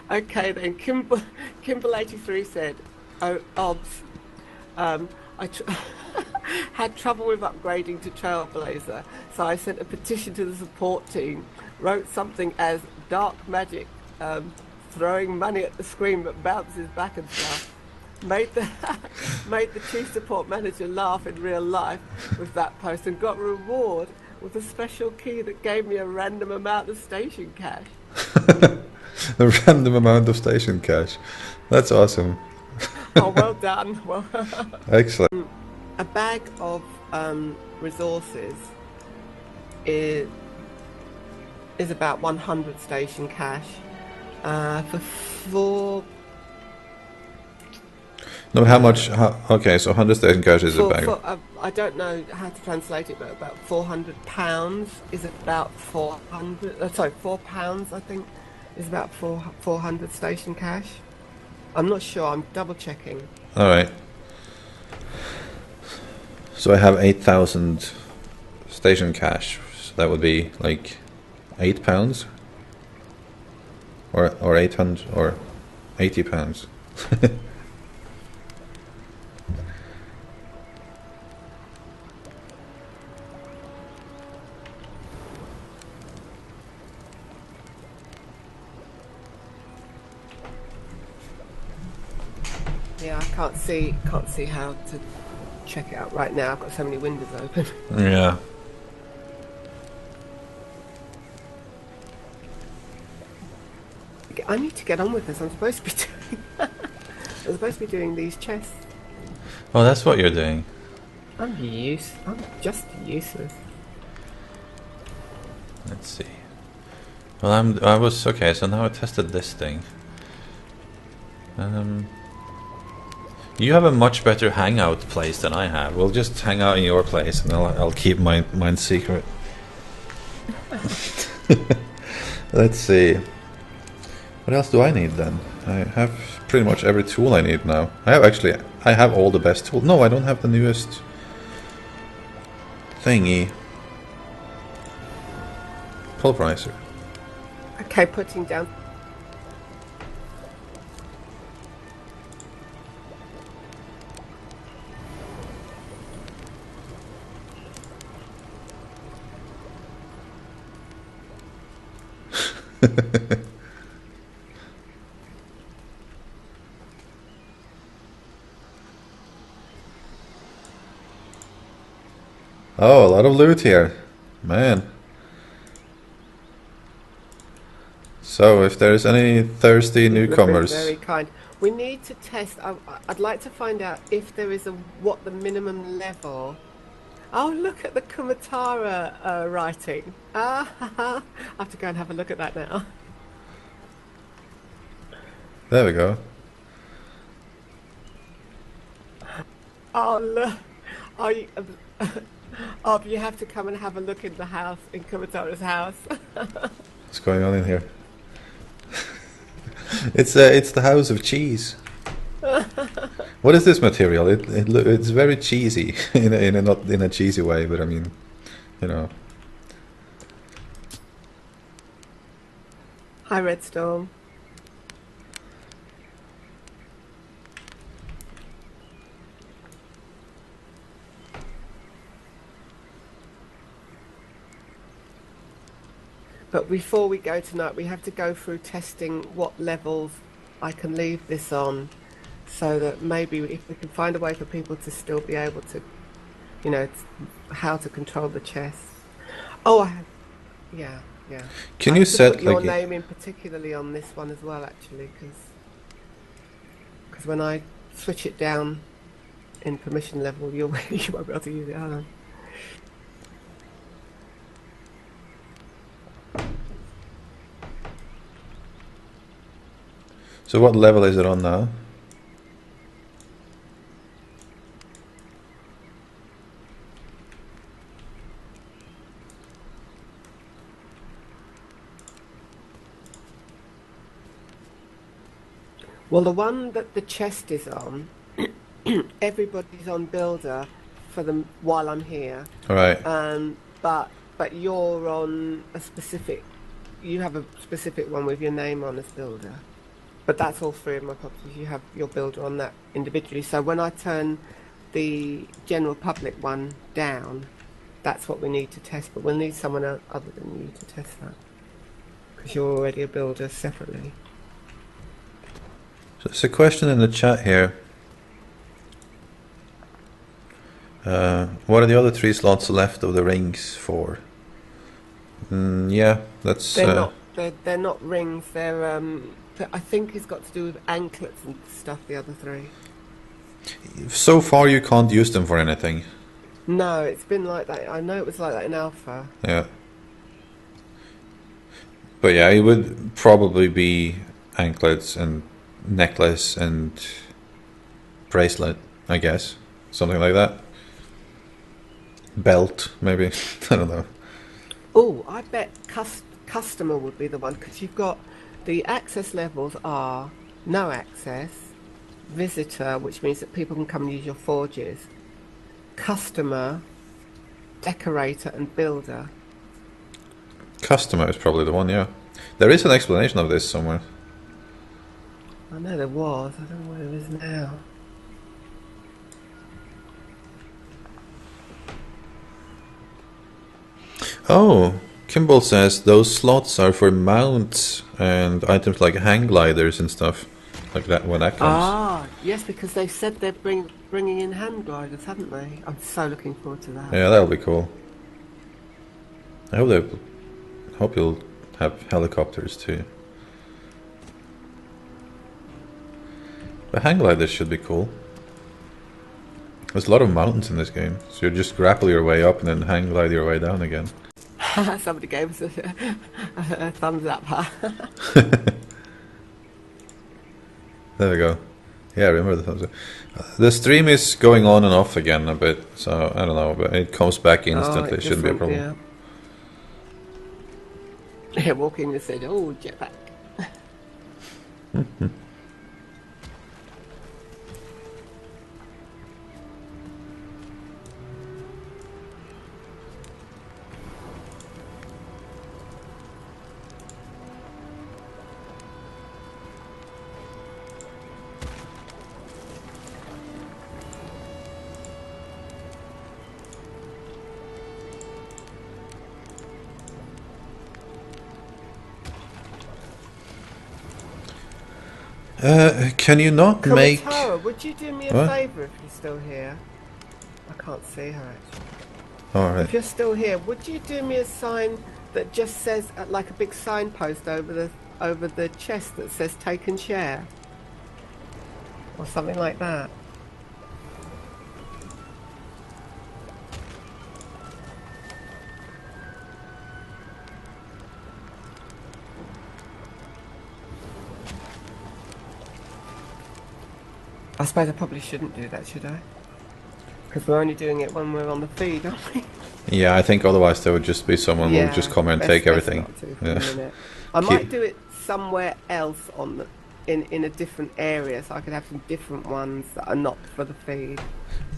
Okay then, Kimble83 said, "Oh, Obs, I had trouble with upgrading to Trailblazer, so I sent a petition to the support team, wrote something as dark magic, throwing money at the screen that bounces back and stuff. Made the chief support manager laugh in real life with that post and got a reward with a special key that gave me a random amount of station cash." A random amount of station cash. That's awesome. Oh, well done. Well, excellent. a bag of resources is about 100 station cash for 4. No, how much? Okay, so 100 station cash is a bag. I don't know how to translate it, but about £400 is about 400. Sorry, £4, I think, is about 400 station cash. I'm not sure. I'm double checking. All right. So I have 8,000 station cash. So that would be like £8, or 800 or £80. Yeah, I can't see how to check it out right now. I've got so many windows open. Yeah. I need to get on with this. I'm supposed to be doing these chests. Oh, that's what you're doing. I'm just useless. Let's see. Well, I was okay. So now I tested this thing. You have a much better hangout place than I have. We'll just hang out in your place, and I'll keep mine secret. Let's see. What else do I need then? I have pretty much every tool I need now. I have all the best tools. No, I don't have the newest thingy. Pulverizer. Okay, putting down Oh, a lot of loot here. Man. So, if there's any thirsty People have been newcomers... very kind. We need to test. I'd like to find out if there is what the minimum level. Oh, look at the Kumatara writing. I have to go and have a look at that now. There we go. Oh, look. Oh, you have to come and have a look in the house, in Kumatara's house. What's going on in here? It's the house of cheese. What is this material? It's very cheesy in a not in a cheesy way, but I mean, you know. Hi, Redstorm. But before we go tonight, we have to go through testing what levels I can leave this on, so that maybe if we can find a way for people to still be able to, you know, how to control the chest. Oh, yeah. Can you set put your name in particularly on this one as well, actually, because when I switch it down in permission level, you won't be able to use it. Hold on. So what level is it on now? Well, the one that the chest is on, everybody's on builder for them while I'm here. All right. But you're on a specific. You have a specific one with your name on as builder. But that's all three of my properties. You have your builder on that individually. So when I turn the general public one down, that's what we need to test. But we'll need someone else other than you to test that, because you're already a builder separately. So there's a question in the chat here. What are the other 3 slots left of the rings for? Yeah, that's... They're not rings. They're I think it's got to do with anklets and stuff. The other 3. So far, you can't use them for anything. No, it's been like that. I know it was like that in alpha. Yeah. But yeah, it would probably be anklets and necklace and bracelet, I guess. Something like that. Belt, maybe. I don't know. Oh, I bet customer would be the one, because you've got the access levels are no access, visitor, which means that people can come and use your forges, customer, decorator, and builder. Customer is probably the one, yeah. There is an explanation of this somewhere. I know there was. I don't know where it is now. Oh, Kimball says those slots are for mounts and items like hang gliders and stuff like that when that comes. Ah, yes, because they said they're bringing in hand gliders, haven't they? I'm so looking forward to that. Yeah, that'll be cool. I hope you'll have helicopters too. The hang gliders should be cool. There's a lot of mountains in this game, so you just grapple your way up and then hang glide your way down again. Somebody gave us a thumbs up, huh? There we go. Yeah, I remember the thumbs up. The stream is going on and off again a bit, so I don't know, but it comes back instantly. It shouldn't be a problem. Yeah, walking and said, "Oh, jetpack." Can you not make... Tara, would you do me a What? favour if you're still here? I can't see her actually. Alright. If you're still here, would you do me a sign that just says, like a big signpost over the chest that says "Take and Share" or something like that? I suppose I probably shouldn't do that, should I? Because we're only doing it when we're on the feed, aren't we? Yeah, I think otherwise there would just be someone who would just come and take everything. Not to for Yeah. a minute. I might do it somewhere else on the in a different area, so I could have some different ones that are not for the feed.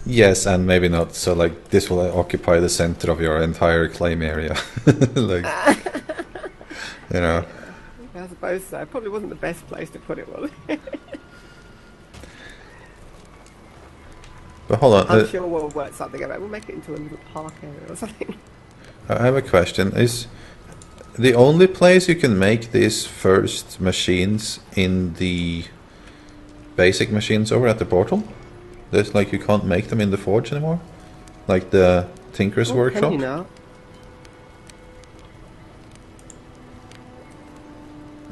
Yes, and maybe not. So, like, this will occupy the center of your entire claim area. Like, you know. Yeah, I suppose so. It probably wasn't the best place to put it, was it? But hold on. I'm sure we'll work something out. We'll make it into a little park area or something. I have a question. Is the only place you can make these first machines in the basic machines over at the portal? There's like you can't make them in the forge anymore? Like the Tinker's workshop? Can you not?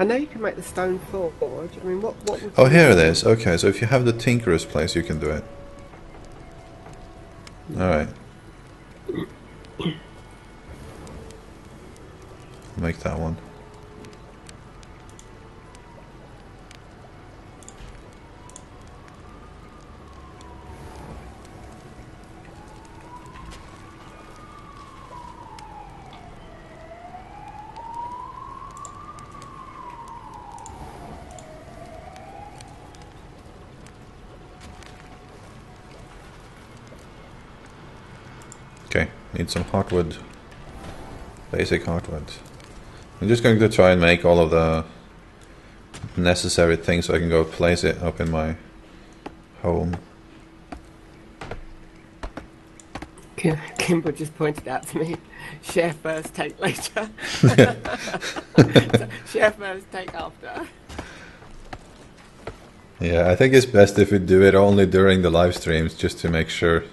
I know you can make the stone forge. I mean, what would you Oh, here it do? is. Okay, so if you have the Tinker's place, you can do it. Alright. Make that one. Okay, need some hardwood. Basic hardwood. I'm just going to try and make all of the necessary things so I can go place it up in my home. Kimber just pointed out to me, share first, take later. Share first, take after. Yeah, I think it's best if we do it only during the live streams just to make sure.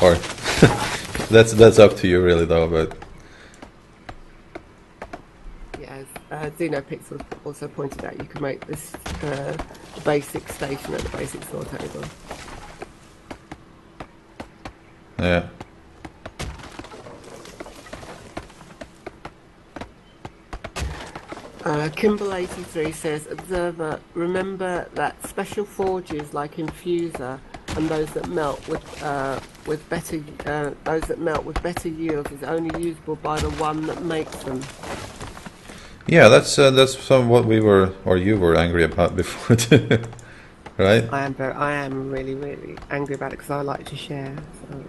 Or that's up to you really though, but Xenopixel also pointed out you can make this basic station at the basic store table. yeah. Kimball83 says, Observer, remember that special forges like Infuser and those that melt with better yields is only usable by the one that makes them. Yeah, that's some of what we were or you were angry about before too. Right? I am really angry about it because I like to share. So.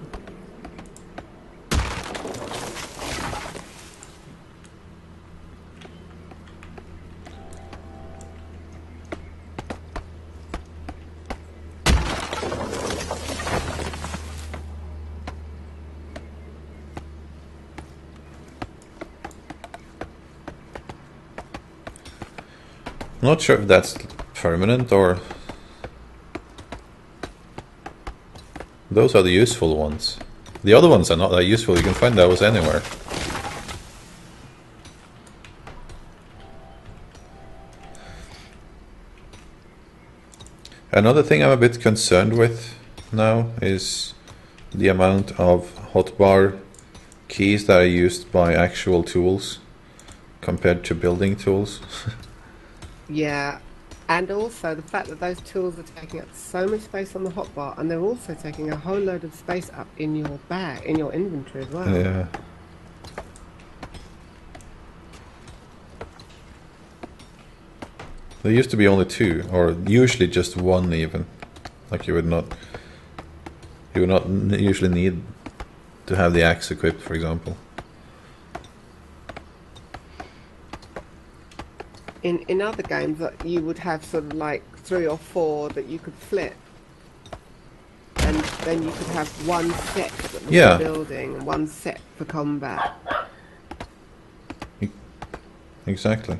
I'm not sure if that's permanent or... Those are the useful ones. The other ones are not that useful, you can find those anywhere. Another thing I'm a bit concerned with now is the amount of hotbar keys that are used by actual tools compared to building tools. Yeah, and also the fact that those tools are taking up so much space on the hotbar, and they're also taking a whole load of space up in your bag, in your inventory as well. Yeah. There used to be only two, or usually just one even. Like you would not usually need to have the axe equipped, for example. In other games, you would have sort of like 3 or 4 that you could flip, and then you could have one set that was for building and one set for combat. Exactly.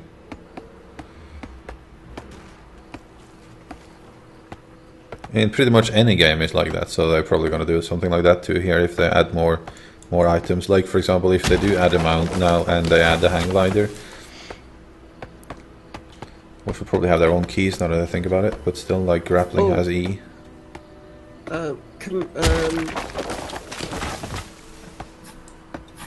mean, pretty much any game is like that, so they're probably going to do something like that too here if they add more items. Like, for example, if they do add a mount now and they add the hang glider, which will probably have their own keys now that I think about it, but still, like, grappling has E.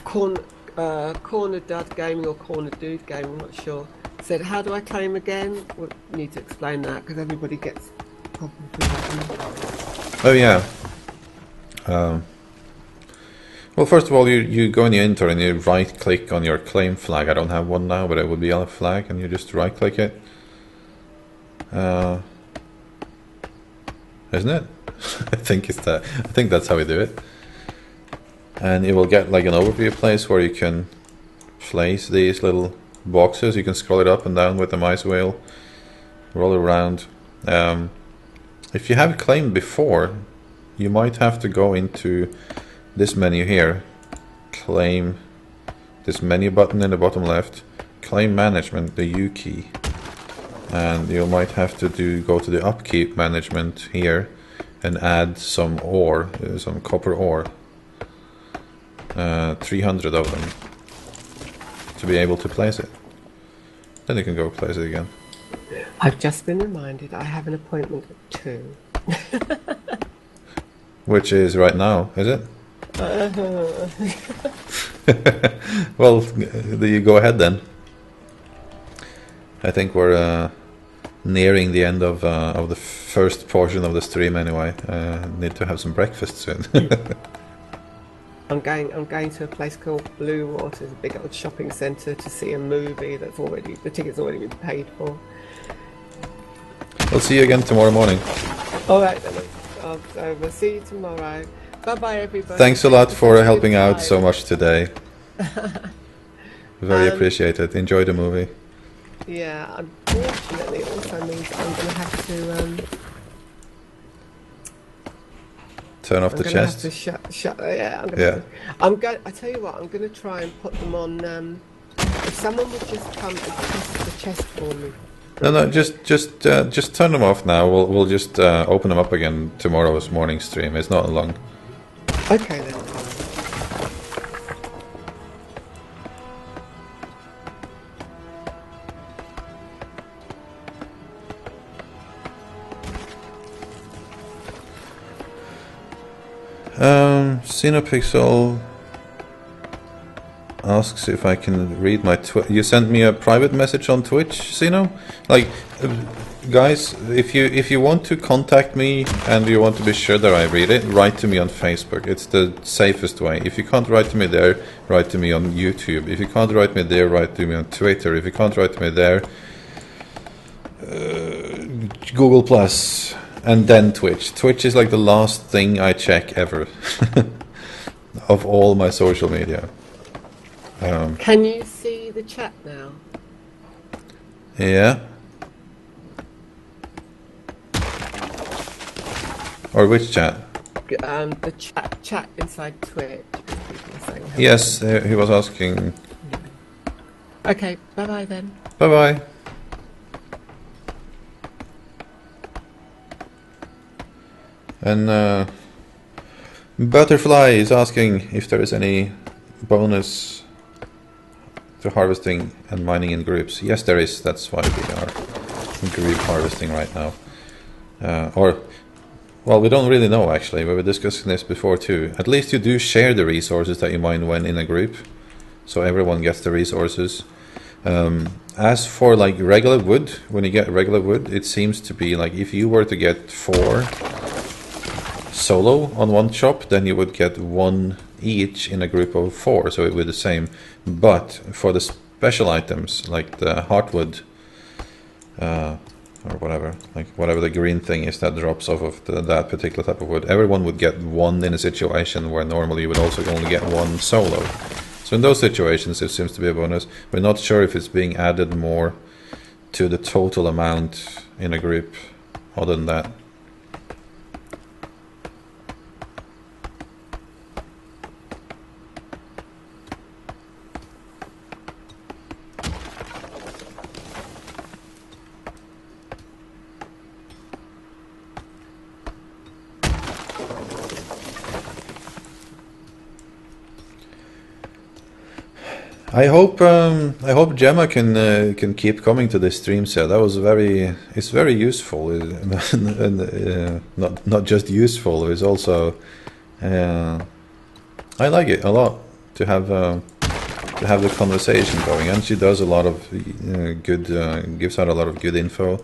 Corner Dud Gaming or Corner Dude Gaming, I'm not sure, said, how do I claim again? Well, you need to explain that because everybody gets problems with that. Oh yeah. Well, first of all, you go in the editor and you right click on your claim flag. I don't have one now, but it would be a flag, and you just right click it. Isn't it? I think that's how we do it. And you will get like an overview place where you can place these little boxes. You can scroll it up and down with the mouse wheel, roll it around. If you have claimed before, you might have to go into this menu here, claim, this menu button in the bottom left, claim management, the U key, and you might have to go to the upkeep management here and add some ore, some copper ore, 300 of them, to be able to place it. Then you can go place it again. I've just been reminded I have an appointment at 2. Which is right now, is it? Well, you go ahead then. I think we're nearing the end of the first portion of the stream anyway. Need to have some breakfast soon. I'm going to a place called Blue Water, a big old shopping centre, to see a movie the ticket's already been paid for. I'll see you again tomorrow morning. All right then. So we'll see you tomorrow. Bye bye, everybody. Thanks a lot for helping out so much today. Very appreciated. Enjoy the movie. Yeah, unfortunately, it also means I'm going to have to turn off the chest. I tell you what, I'm going to try and put them on. If someone would just come and test the chest for me. No, just turn them off now. We'll just open them up again tomorrow's morning stream. It's not long. Okay then. Cinepixel asks if I can read my you sent me a private message on Twitch, Sino? Like, guys, if you want to contact me and you want to be sure that I read it, write to me on Facebook. It's the safest way. If you can't write to me there, write to me on YouTube. If you can't write me there, write to me on Twitter. If you can't write to me there, Google Plus, and then Twitch. Twitch is like the last thing I check ever of all my social media. Can you see the chat now? Yeah. Or which chat? The chat inside Twitch. Yes, he was asking. Okay, bye bye then. Bye bye. And Butterfly is asking if there is any bonus to harvesting and mining in groups. Yes, there is. That's why we are group harvesting right now. Well, we don't really know actually. We were discussing this before too. At least you do share the resources that you mine when in a group, so everyone gets the resources. As for like regular wood, when you get regular wood, it seems to be like if you were to get 4 solo on one chop, then you would get 1 each in a group of 4, so it would be the same. But for the special items like the heartwood or whatever, like whatever the green thing is that drops off of that particular type of wood, everyone would get 1 in a situation where normally you would also only get 1 solo. So in those situations it seems to be a bonus. We're not sure if it's being added more to the total amount in a group other than that. I hope Gemma can keep coming to the streams. Yeah, that was it's very useful, and not just useful. It's also I like it a lot to have the conversation going, and she does a lot of good, gives out a lot of good info.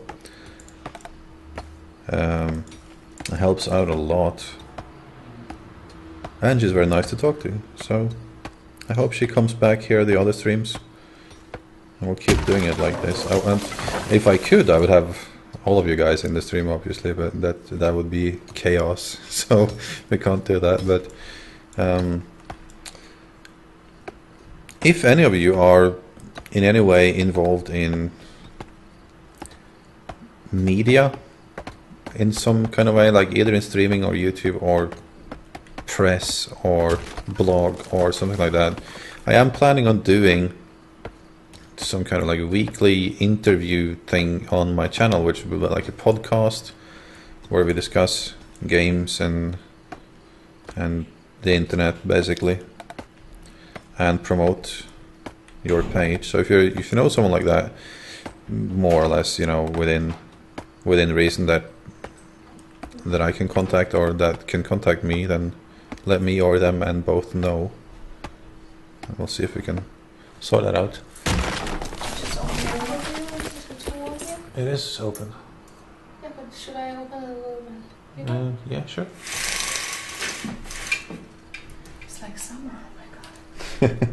Helps out a lot, and she's very nice to talk to. So I hope she comes back here the other streams, and we'll keep doing it like this. If I could, I would have all of you guys in the stream, obviously, but that would be chaos. So we can't do that. But if any of you are in any way involved in media in some kind of way, like either in streaming or YouTube or press or blog or something like that, I am planning on doing some kind of like a weekly interview thing on my channel, which will be like a podcast where we discuss games and the internet basically, and promote your page. So if you know someone like that, more or less, you know, within reason that I can contact or that can contact me, then let me or them and both know. And we'll see if we can sort that out. It is open. Yeah, but should I open it a little bit? Yeah, sure. It's like summer, oh my god.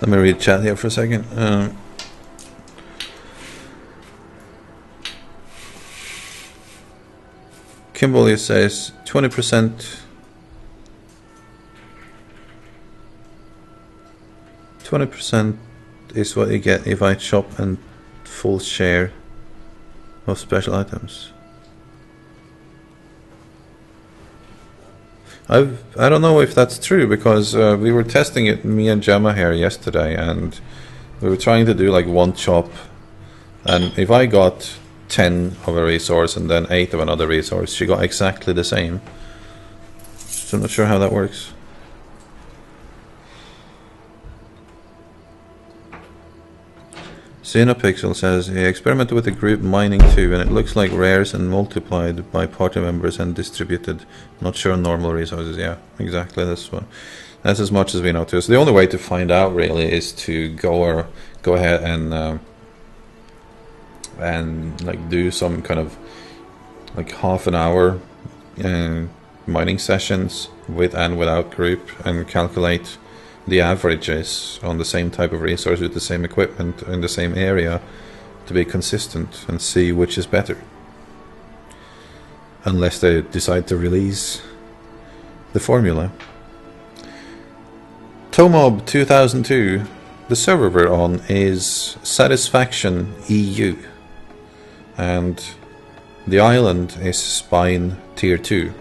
Let me read chat here for a second. Kimberly says 20%. 20% is what you get if I shop and full share of special items. I don't know if that's true, because we were testing it, me and Gemma here yesterday, and we were trying to do like one shop, and if I got 10 of a resource and then 8 of another resource, she got exactly the same. So I'm not sure how that works. Xenopixel says he experimented with the group mining too, and it looks like rares and multiplied by party members and distributed. Not sure on normal resources. Yeah, exactly. That's as much as we know too. So the only way to find out really is to go ahead and like do some kind of like half an hour mining sessions with and without group, and calculate the averages on the same type of resource with the same equipment in the same area to be consistent, and see which is better. Unless they decide to release the formula. Tomob 2002, the server we're on is Satisfaction EU, and the island is Spine Tier 2.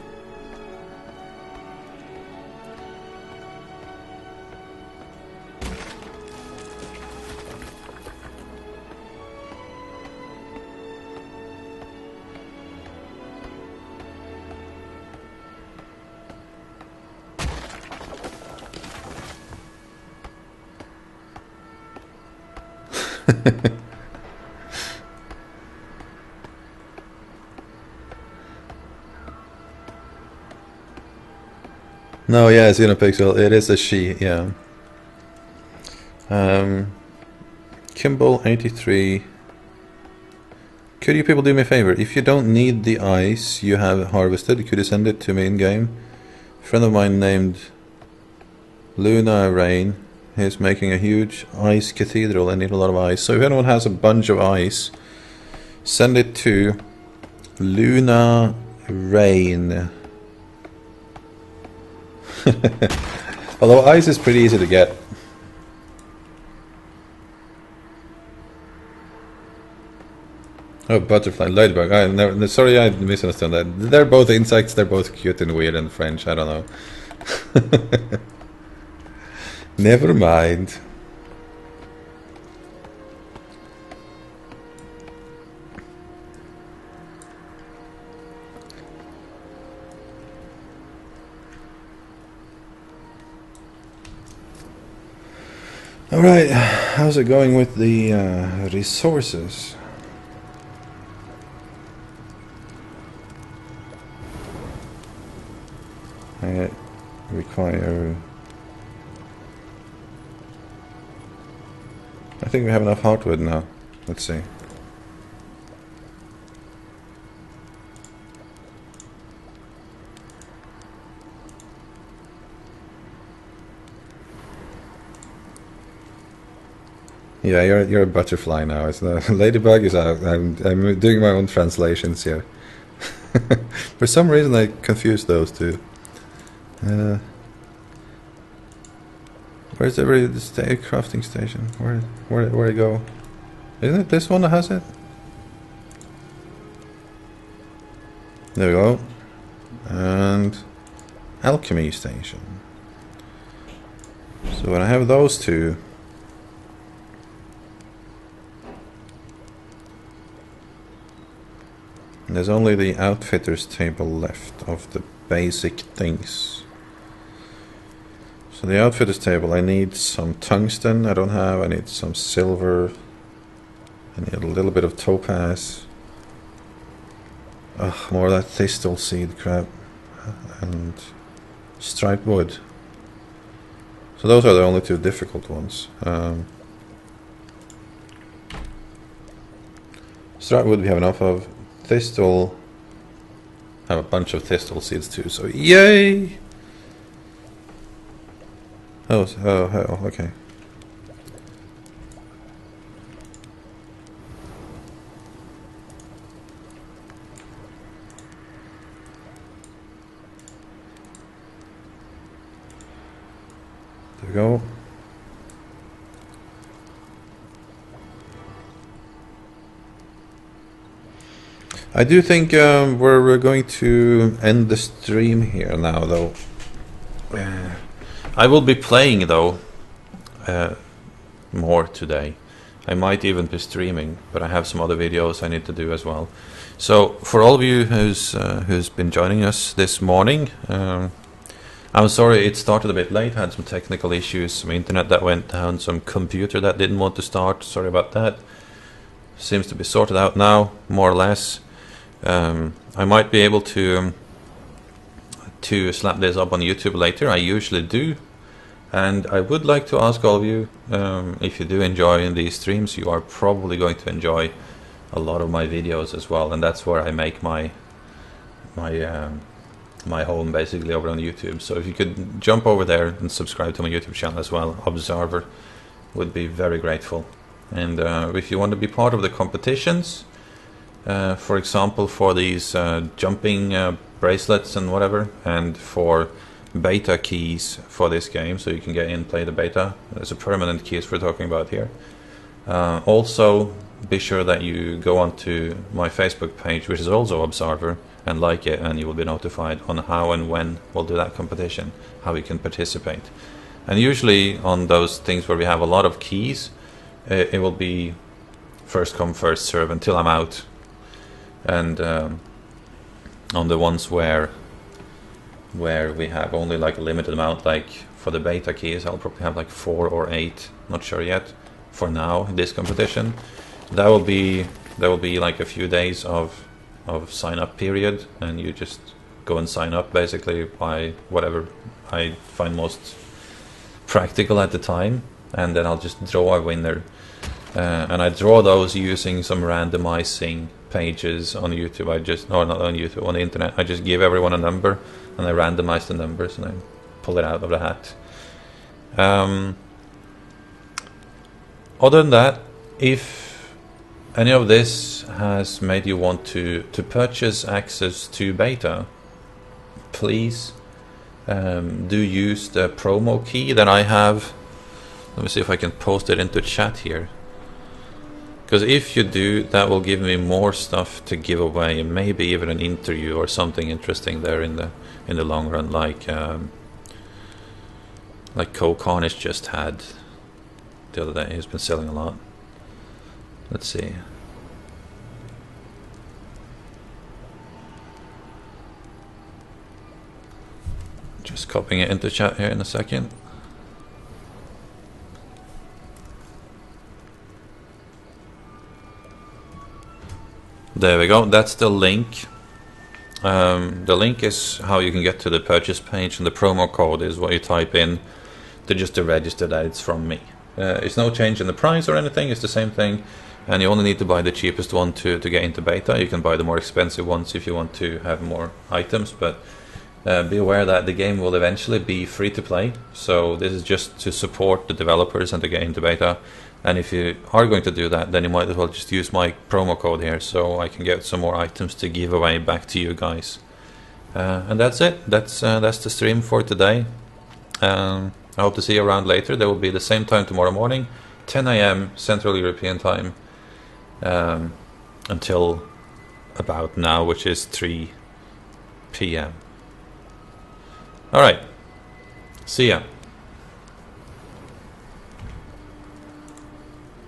No, yeah, Xenopixel, it is a she, yeah. Kimball83. Could you people do me a favor? If you don't need the ice you have harvested, could you send it to me in game? A friend of mine named Luna Rain is making a huge ice cathedral and need a lot of ice. So if anyone has a bunch of ice, send it to Luna Rain. Although ice is pretty easy to get. Oh, butterfly, ladybug. Sorry, I misunderstood that. They're both insects. They're both cute and weird in French. I don't know. Never mind. Alright, how's it going with the resources? I require... I think we have enough hardwood now. Let's see. Yeah, you're a butterfly now. It's not ladybug is out. I'm doing my own translations here. For some reason, I confused those two. Where's the crafting station? Where it go? Isn't it this one that has it? There we go. And alchemy station. So when I have those two. There's only the outfitters table left of the basic things. So the outfitters table, I need some tungsten, I don't have, I need some silver, I need a little bit of topaz. Ugh, more of that thistle seed crap, and striped wood. So those are the only two difficult ones. Striped wood we have enough of. Thistle, have a bunch of thistle seeds too, so yay! Oh, okay. There we go. I do think we're going to end the stream here now, though. I will be playing, though, more today. I might even be streaming, but I have some other videos I need to do as well. So, for all of you who's been joining us this morning, I'm sorry it started a bit late. Had some technical issues, some internet that went down, some computer that didn't want to start. Sorry about that. Seems to be sorted out now, more or less. I might be able to slap this up on YouTube later. I usually do, and I would like to ask all of you, if you do enjoy these streams, you are probably going to enjoy a lot of my videos as well, and that's where I make my home basically, over on YouTube. So if you could jump over there and subscribe to my YouTube channel as well, Obzzarvatory, would be very grateful. And if you want to be part of the competitions, for example, for these jumping bracelets and whatever, and for beta keys for this game, so you can get in and play the beta. There's a permanent keys we're talking about here. Also, be sure that you go onto my Facebook page, which is also Obzzarvatory, and like it, and you will be notified on how and when we'll do that competition, how you can participate. And usually on those things where we have a lot of keys, it will be first come, first serve until I'm out. And on the ones where we have only like a limited amount, like for the beta keys, I'll probably have like 4 or 8, not sure yet, for now in this competition. That will be like a few days of sign up period, and you just go and sign up basically by whatever I find most practical at the time, and then I'll just draw a winner. And I draw those using some randomizing pages on YouTube. Not on YouTube, on the internet. I just give everyone a number, and I randomize the numbers, and I pull it out of the hat. Other than that, if any of this has made you want to purchase access to beta, please do use the promo key that I have. Let me see if I can post it into chat here. Because if you do, that will give me more stuff to give away, and maybe even an interview or something interesting there in the long run, like Co-Carnage just had the other day. He's been selling a lot. Let's see. Just copying it into chat here in a second. There we go. That's the link. The link is how you can get to the purchase page, and the promo code is what you type in to register that it's from me. It's no change in the price or anything. It's the same thing, and you only need to buy the cheapest one to get into beta. You can buy the more expensive ones if you want to have more items, but be aware that the game will eventually be free to play. So this is just to support the developers and to get into beta. And if you are going to do that, then you might as well just use my promo code here, so I can get some more items to give away back to you guys. And that's it. That's the stream for today. I hope to see you around later. There will be the same time tomorrow morning, 10 AM Central European time, until about now, which is 3 PM. Alright, see ya.